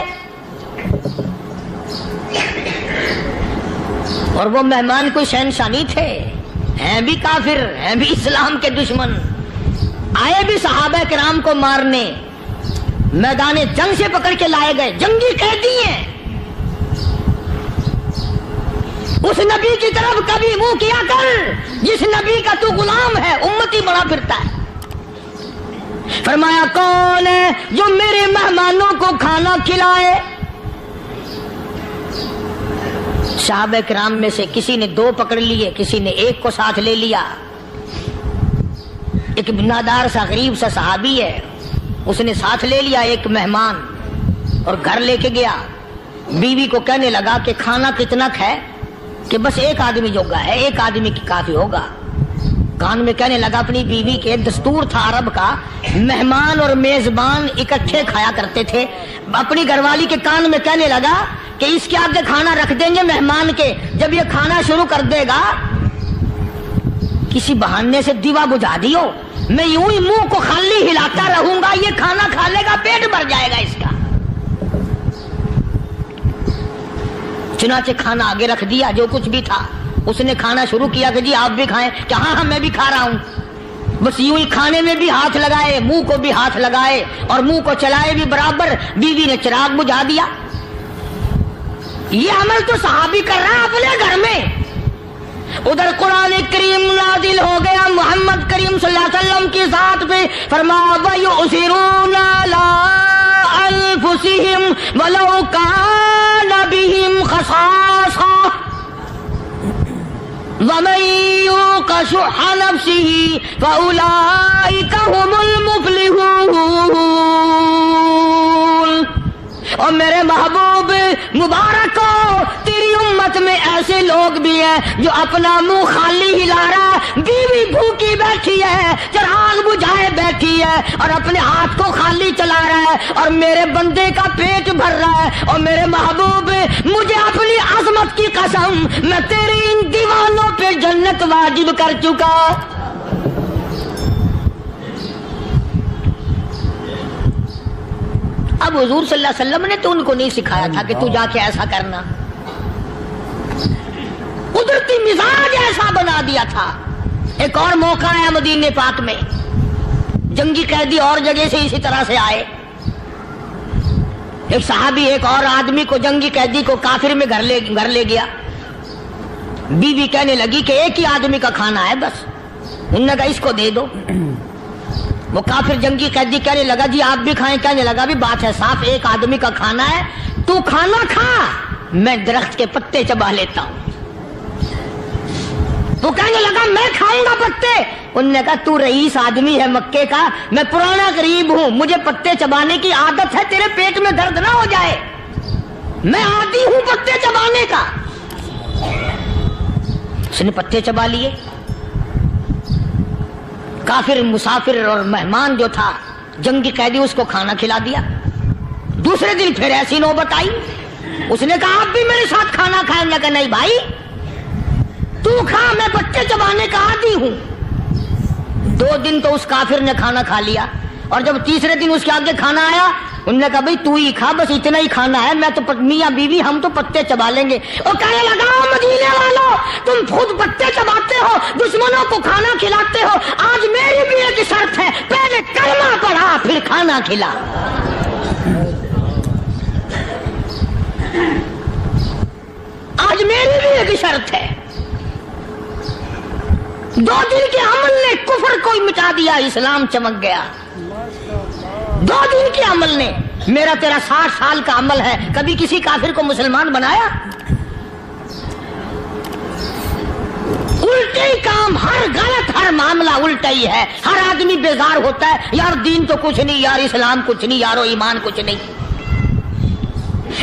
और वो मेहमान कोई शहंशाह नहीं थे, हैं भी काफिर, हैं भी इस्लाम के दुश्मन, आए भी सहाबा किराम को मारने, मैदाने जंग से पकड़ के लाए गए, जंगी कैदी हैं। उस नबी की तरफ कभी मुंह किया कर जिस नबी का तू गुलाम है, उम्मती बना फिरता है। फरमाया, कौन है जो मेरे मेहमानों को खाना खिलाए। सहाबा किराम में से किसी ने 2 पकड़ लिए, किसी ने 1 को साथ ले लिया। एक बिनादार सा गरीब सा सहाबी है, उसने साथ ले लिया एक मेहमान और घर लेके गया। बीवी को कहने लगा कि खाना कितना है, कि बस 1 आदमी जोगा है, 1 आदमी की काफी होगा। कान में कहने लगा अपनी बीवी के, दस्तूर था अरब का, मेहमान और मेजबान इकट्ठे खाया करते थे। अपनी घरवाली के कान में कहने लगा कि इसके आगे खाना रख देंगे मेहमान के, जब ये खाना शुरू कर देगा किसी बहाने से दीवा बुझा दियो, मैं यूं ही मुंह को खाली हिलाता रहूंगा, ये खाना खा लेगा, पेट भर जाएगा इसका। चुनाचे खाना आगे रख दिया, जो कुछ भी था। उसने खाना शुरू किया कि जी आप भी खाएं, कि हाँ मैं भी खा रहा हूं। बस यूं ही खाने में भी हाथ लगाए, मुंह को भी हाथ लगाए और मुंह को चलाए भी बराबर। बीवी ने चिराग बुझा दिया। ये अमल तो सहाबी कर रहा है अपने घर में। उधर कुरान करीम नाजिल हो गया मोहम्मद करीम सल्लल्लाहु अलैहि वसल्लम की जात पे, फरमाया वयुसिरूना ला अनफुसिहिम वलौ काना बिहिम खसासा वमन युक़ शुह्ह नफ्सिही फउलाइका हुमुल मुफ़्लिहून। और मेरे महबूब मुबारक हो, तेरी उम्मत में ऐसे लोग भी हैं जो अपना मुंह खाली हिला रहा, बीवी भूखी बैठी है, चिराग बुझाए बैठी है और अपने हाथ को खाली चला रहा है, और मेरे बंदे का पेट भर रहा है। और मेरे महबूब, मुझे अपनी अजमत की कसम, मैं तेरे इन दीवानों पे जन्नत वाजिब कर चुका। अब हुजूर सल्लल्लाहु अलैहि वसल्लम ने तो उनको नहीं सिखाया था कि तू जाके ऐसा करना, कुदरती मिजाज ऐसा बना दिया था। एक और मौका आया मदीने पाक में, जंगी कैदी और जगह से इसी तरह से आए। एक सहाबी एक और आदमी को, जंगी कैदी को काफिर में घर ले गया। बीवी कहने लगी कि 1 ही आदमी का खाना है बस, उन्होंने कहा इसको दे दो। वो काफिर जंगी कैदी कहने लगा जी आप भी खाएं, कहने लगा भी बात है साफ, 1 आदमी का खाना है, तू खाना खा, मैं दरख्त के पत्ते चबा लेता हूं। वो कहने लगा मैं खाऊंगा पत्ते। उन्होंने कहा तू रईस आदमी है मक्के का, मैं पुराना गरीब हूं, मुझे पत्ते चबाने की आदत है, तेरे पेट में दर्द ना हो जाए, मैं आदी हूं पत्ते चबाने का। उसने पत्ते चबा लिए। काफिर मुसाफिर और मेहमान जो था जंगी कैदी, उसको खाना खिला दिया। दूसरे दिन फिर ऐसी नौबत आई, उसने कहा आप भी मेरे साथ खाना खाएंगे? कहा नहीं भाई तू खा, मैं पत्ते चबाने का आदी हूं। 2 दिन तो उस काफिर ने खाना खा लिया, और जब तीसरे दिन उसके आगे खाना आया उन्होंने कहा भाई तू ही खा, बस इतना ही खाना है, मैं तो मियां बीवी हम तो पत्ते चबा लेंगे। और कहने लगा मदीने वालों, तुम खुद पत्ते चबाते हो, दुश्मनों को खाना खिलाते हो, आज मेरी भी एक शर्त है, पहले कलमा पढ़ा फिर खाना खिला। आज मेरी भी एक शर्त है। 2 दिन के अमल ने कुफर को ही मिटा दिया, इस्लाम चमक गया। 2 दिन के अमल ने, मेरा तेरा 60 साल का अमल है, कभी किसी काफिर को मुसलमान बनाया? उल्टे ही काम, हर गलत, हर मामला उल्टा ही है। हर आदमी बेजार होता है, यार दीन तो कुछ नहीं, यार इस्लाम कुछ नहीं, यारो ईमान कुछ नहीं।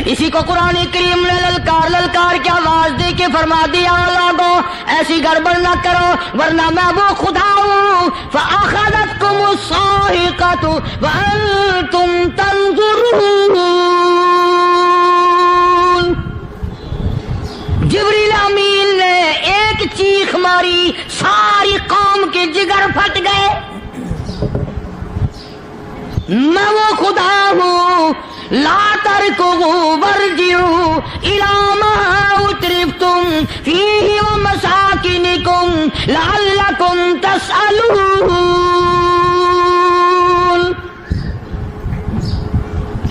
इसी को कुरान करीम ने ललकार की आवाज दे के फरमा दिया, लोगों ऐसी गड़बड़ न करो वरना मैं वो खुदा हूं। फअख़ज़तकुम साहिक़तु व अंतुम तंज़ुरून। जिब्रील अमीन ने एक चीख मारी, सारी कौम के जिगर फट गए। मैं वो खुदा हूं, ला तरकुहु वरजिउ इला मा उतरिफ्तुम फीहि व मसाकिनिकुम लअल्लकुम तसअलून।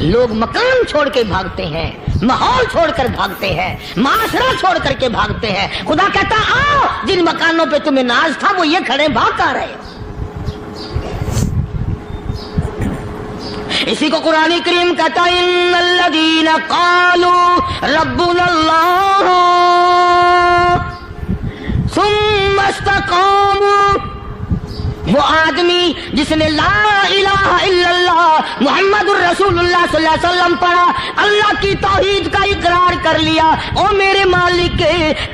लोग मकान छोड़ के भागते हैं, माहौल छोड़कर भागते हैं, माशरा छोड़ करके भागते हैं। खुदा कहता आओ, जिन मकानों पे तुम्हें नाज था वो ये खड़े भाग कर रहे। इसी को कुरान करीम कहता है, इन्नल्लज़ीना क़ालू रब्बुनल्लाह सुम्मा इस्तक़ामू, वो आदमी जिसने ला इलाहा इल्लल्लाह मुहम्मदुर रसूलुल्लाह सल्लल्लाहु अलैहि वसल्लम पढ़ा, अल्लाह की तौहीद का इकरार कर लिया। ओ मेरे मालिक,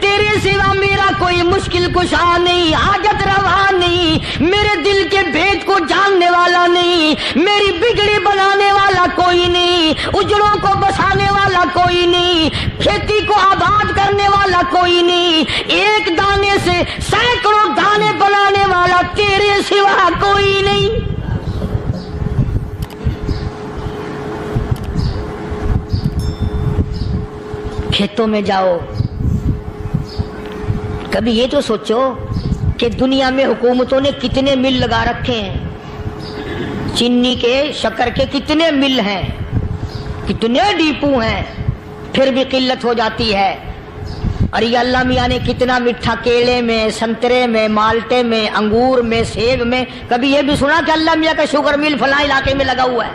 तेरे सिवा मेरा कोई मुश्किल कुशा नहीं, हाजत रवा नहीं, मेरे दिल के भेद को जानने वाला नहीं, मेरी बिगड़ी बनाने वाला कोई नहीं, उजड़ों को बसाने वाला कोई नहीं, खेती को आबाद करने वाला कोई नहीं, एक दाने से सैकड़ों दाने बनाने वाला तेरे सिवा कोई नहीं। खेतों में जाओ, कभी ये तो सोचो कि दुनिया में हुकूमतों ने कितने मिल लगा रखे हैं, चीनी के, शक्कर के कितने मिल हैं, कितने डिपो हैं, फिर भी किल्लत हो जाती है। और ये अल्लाह मियाँ ने कितना मिठा केले में, संतरे में, माल्टे में, अंगूर में, सेब में। कभी ये भी सुना कि अल्लाह मियाँ का शुगर मिल फलां इलाके में लगा हुआ है?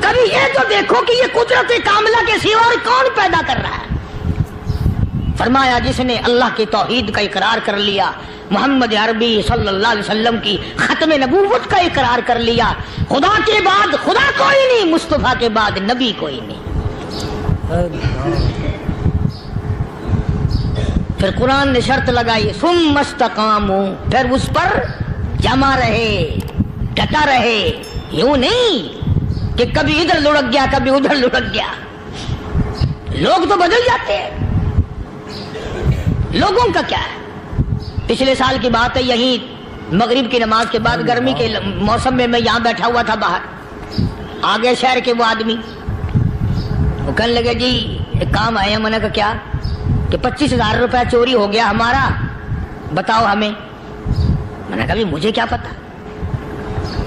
कभी ये तो देखो कि ये कुदरत कामिला के सिवा और कौन पैदा कर रहा है? फरमाया जिसने अल्लाह की तौहीद का इकरार कर लिया, मोहम्मद अरबी सल्लल्लाहु अलैहि वसल्लम की खत्म नबूवत का इकरार कर लिया, खुदा के बाद खुदा कोई नहीं, मुस्तफा के बाद नबी कोई नहीं। फिर कुरान ने शर्त लगाई, सुम्मा इस्तक़ामू, फिर उस पर जमा रहे, डटा रहे। यूं नहीं कि कभी इधर लुढ़क गया कभी उधर लुढ़क गया। लोग तो बदल जाते हैं, लोगों का क्या है? पिछले साल की बात है, यही मगरिब की नमाज के बाद गर्मी के मौसम में मैं यहाँ बैठा हुआ था बाहर, आ गए शहर के वो आदमी, वो कहने लगे जी एक काम आए हैं। मैंने कहा क्या? कि 25,000 रुपया चोरी हो गया हमारा, बताओ हमें। मैंने कहा मुझे क्या पता।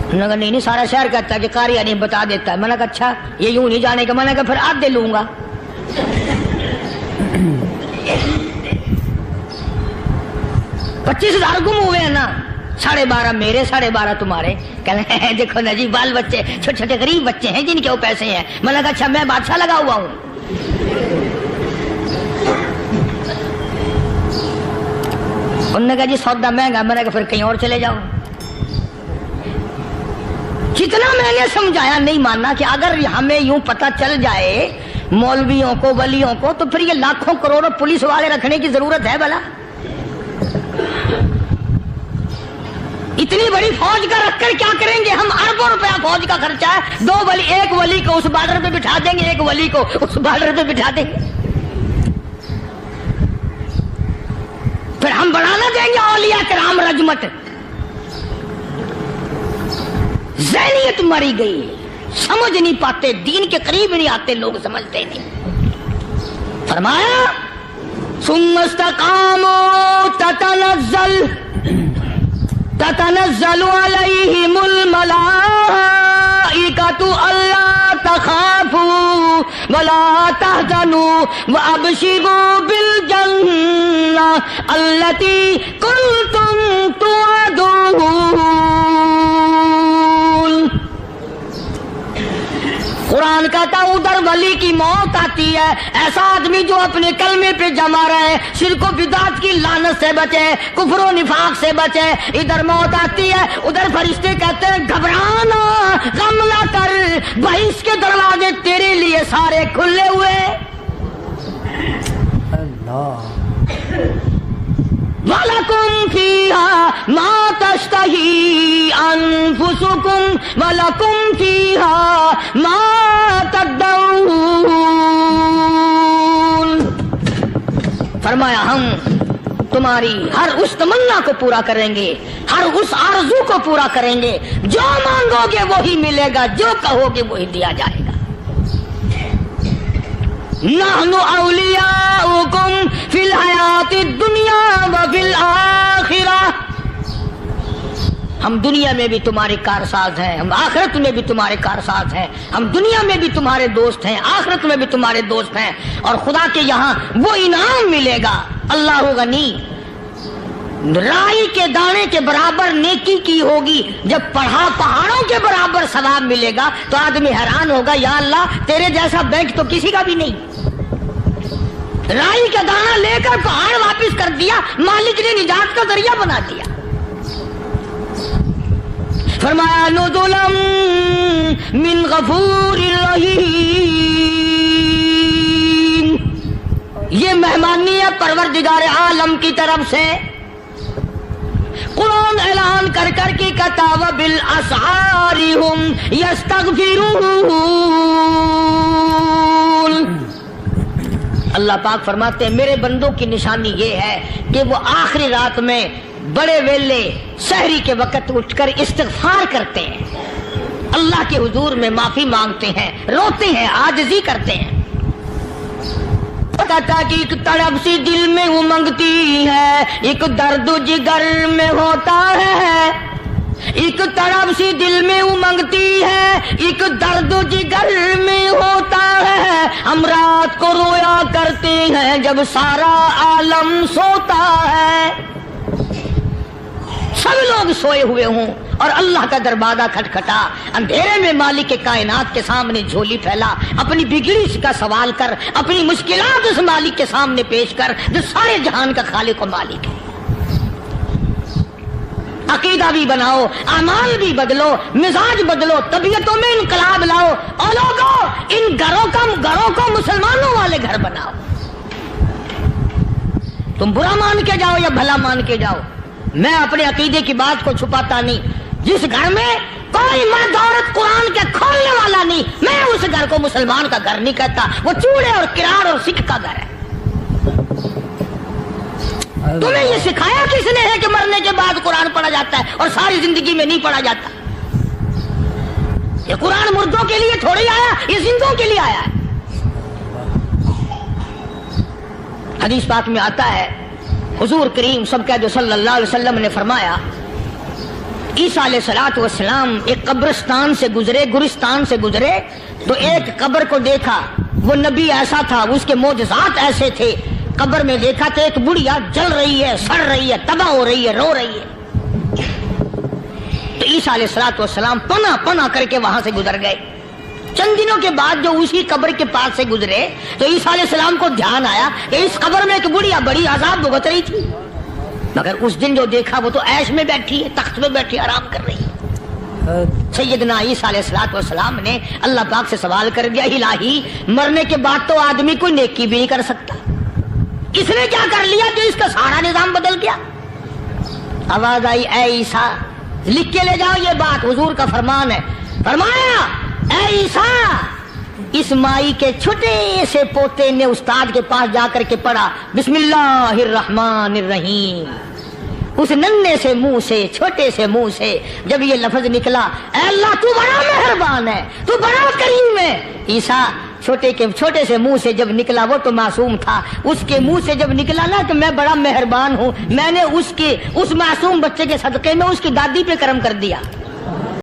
उन्होंने कहा नहीं सारा शहर कहता है कि कारिया नहीं बता देता है। मैंने कहा अच्छा ये यूं नहीं जाने का। मैंने कहा फिर आधे लूंगा। 25,000 गुम हुए हैं ना, 12.5 मेरे, 12.5 तुम्हारे। कहने देखो ना जी बाल बच्चे, छोटे छोटे गरीब बच्चे हैं जिनके वो पैसे हैं। मैंने कहा अच्छा मैं बादशाह लगा हुआ हूं। उन्होंने कहा जी सौदा महंगा। मैंने कहा फिर कहीं और चले जाओ। जितना मैंने समझाया नहीं मानना कि अगर हमें यूं पता चल जाए मौलवियों को, वलियों को, तो फिर ये लाखों करोड़ों पुलिस वाले रखने की जरूरत है भला? इतनी बड़ी फौज का रखकर क्या करेंगे हम? अरबों रुपया फौज का खर्चा है। 2 वली, एक वली को उस बॉर्डर पे बिठा देंगे, एक वली को उस बॉर्डर पे बिठा देंगे। फिर हम बढ़ाना देंगे औलिया किराम रजमत। ज़हनी मरी गई, समझ नहीं पाते, दीन के करीब नहीं आते लोग, समझते नहीं। फरमाया सुम्मस्तकामू ततनज़्ज़लु अलैहिमुल मलाइकतु अल्ला तखाफू वला तहज़नू व अबशिरू बिल जन्नह अल्लती कुंतुम तुअदून। कुरान कहता उधर वली की मौत आती है, ऐसा आदमी जो अपने कलमे पे जमा रहे, शिर्क व बिदात की लानत से बचे, कुफ्र व निफाक से बचे। इधर मौत आती है, उधर फरिश्ते कहते हैं घबराना, गम ना कर, बहिश के दरवाजे तेरे लिए सारे खुले हुए। वलकुम फीहा मा तश्तही अनफुसुकुम वलकुम फीहा मा तदऊन। फरमाया हम तुम्हारी हर उस तमन्ना को पूरा करेंगे, हर उस आरज़ू को पूरा करेंगे, जो मांगोगे वही मिलेगा, जो कहोगे वही दिया जाएगा। नहनु औलियाउकुम फिल हयातिद दुनिया व फिल आखिरा। हम दुनिया में भी तुम्हारे कारसाज हैं, हम आखिरत में भी तुम्हारे कारसाज हैं। हम दुनिया में भी तुम्हारे दोस्त हैं, आखिरत में भी तुम्हारे दोस्त हैं। और खुदा के यहाँ वो इनाम मिलेगा। अल्लाह गनी, राई के दाने के बराबर नेकी की होगी, जब पहाड़ों के बराबर सवाब मिलेगा तो आदमी हैरान होगा, या अल्लाह तेरे जैसा बैंक तो किसी का भी नहीं। राई का दाना लेकर पहाड़ वापस कर दिया, मालिक ने निजात का जरिया बना दिया। फरमाया नुज़ुलम मिन गफूरिर रहीम, ये मेहमानी है परवरदिगार आलम की तरफ से। कुरान ऐलान कर कर के कहता व बिल असहारी हुम यस्तगफिरून। अल्लाह पाक फरमाते हैं मेरे बंदों की निशानी ये है कि वो आखिरी रात में बड़े वेले सहरी के वक्त उठकर इस्तिग़फ़ार करते हैं, अल्लाह के हुजूर में माफी मांगते हैं, रोते हैं, आजिज़ी करते हैं। कहता कि एक तड़प सी दिल में उमंगती है, एक दर्द जिगर में होता है। एक तड़प सी दिल में उमंगती है, एक दर्द जिगर में होता है। हम रात को रोया करते हैं जब सारा आलम सोता है। सब लोग सोए हुए हों और अल्लाह का दरवाजा खटखटा, अंधेरे में मालिक के कायनात के सामने झोली फैला, अपनी बिगड़ी का सवाल कर, अपनी मुश्किलात उस मालिक के सामने पेश कर जो सारे जहान का खालिक और मालिक है। अकीदा भी बनाओ, अमाल भी बदलो, मिजाज बदलो, तबीयतों में इनकलाब लाओ और लोगों इन घरों को मुसलमानों वाले घर बनाओ। तुम बुरा मान के जाओ या भला मान के जाओ, मैं अपने अकीदे की बात को छुपाता नहीं। जिस घर में कोई मर्द औरत कुरान के खोलने वाला नहीं, मैं उस घर को मुसलमान का घर नहीं कहता, वो चूड़े और किरार और सिख का घर है। तुम्हें ये सिखाया किसने है कि मरने के बाद कुरान पढ़ा जाता है और सारी जिंदगी में नहीं पढ़ा जाता? ये कुरान मुर्दों के लिए थोड़ी आया, ये जिंदों के लिए आया है। हदीस पाक में आता है, हुजूर करीम सबका जो सल्लल्लाहु अलैहि वसल्लम ने फरमाया, ईसा अलैहिस्सलातु वस्सलाम एक कब्रिस्तान से गुजरे, गुरिस्तान से गुजरे तो एक कब्र को देखा। वो नबी ऐसा था, उसके मोजज़ात ऐसे थे। कब्र में देखा तो एक बुढ़िया जल रही है, सड़ रही है, तबाह हो रही है, रो रही है। तो ईसा अलैहिस्सलातु वस्सलाम पना पना करके वहां से गुजर गए। चंद दिनों के बाद जो उसी कब्र के पास से गुजरे तो ईसा अलैहिस्सलाम को ध्यान आया कि इस कब्र में एक बुढ़िया बड़ी अजाब भुगत रही थी, मगर उस दिन जो देखा वो तो ऐश में बैठी है, तख्त में बैठी आराम कर रही है। सैयदना ईसा अलैहिस्सलाम ने अल्लाह पाक से सवाल कर दिया, इलाही मरने के बाद तो आदमी कोई नेकी भी नहीं कर सकता, इसने क्या कर लिया कि इसका सारा निजाम बदल गया? आवाज आई, ऐ ईसा लिख के ले जाओ ये बात, हुजूर का फरमान है। फरमाया, ऐ ईसा, इस माई के छोटे से पोते ने उस्ताद के पास जाकर के पढ़ा बिस्मिल्लाहिर्रहमानिर्रहीम, उस नन्हे से मुंह से, छोटे से मुंह से जब ये लफ्ज निकला, ऐ अल्लाह तू बड़ा मेहरबान है, तू बड़ा करीम है। ईसा छोटे से मुंह से जब निकला, वो तो मासूम था, उसके मुंह से जब निकला ना कि मैं बड़ा मेहरबान हूं, मैंने उस मासूम बच्चे के सदके में उसकी दादी पे करम कर दिया।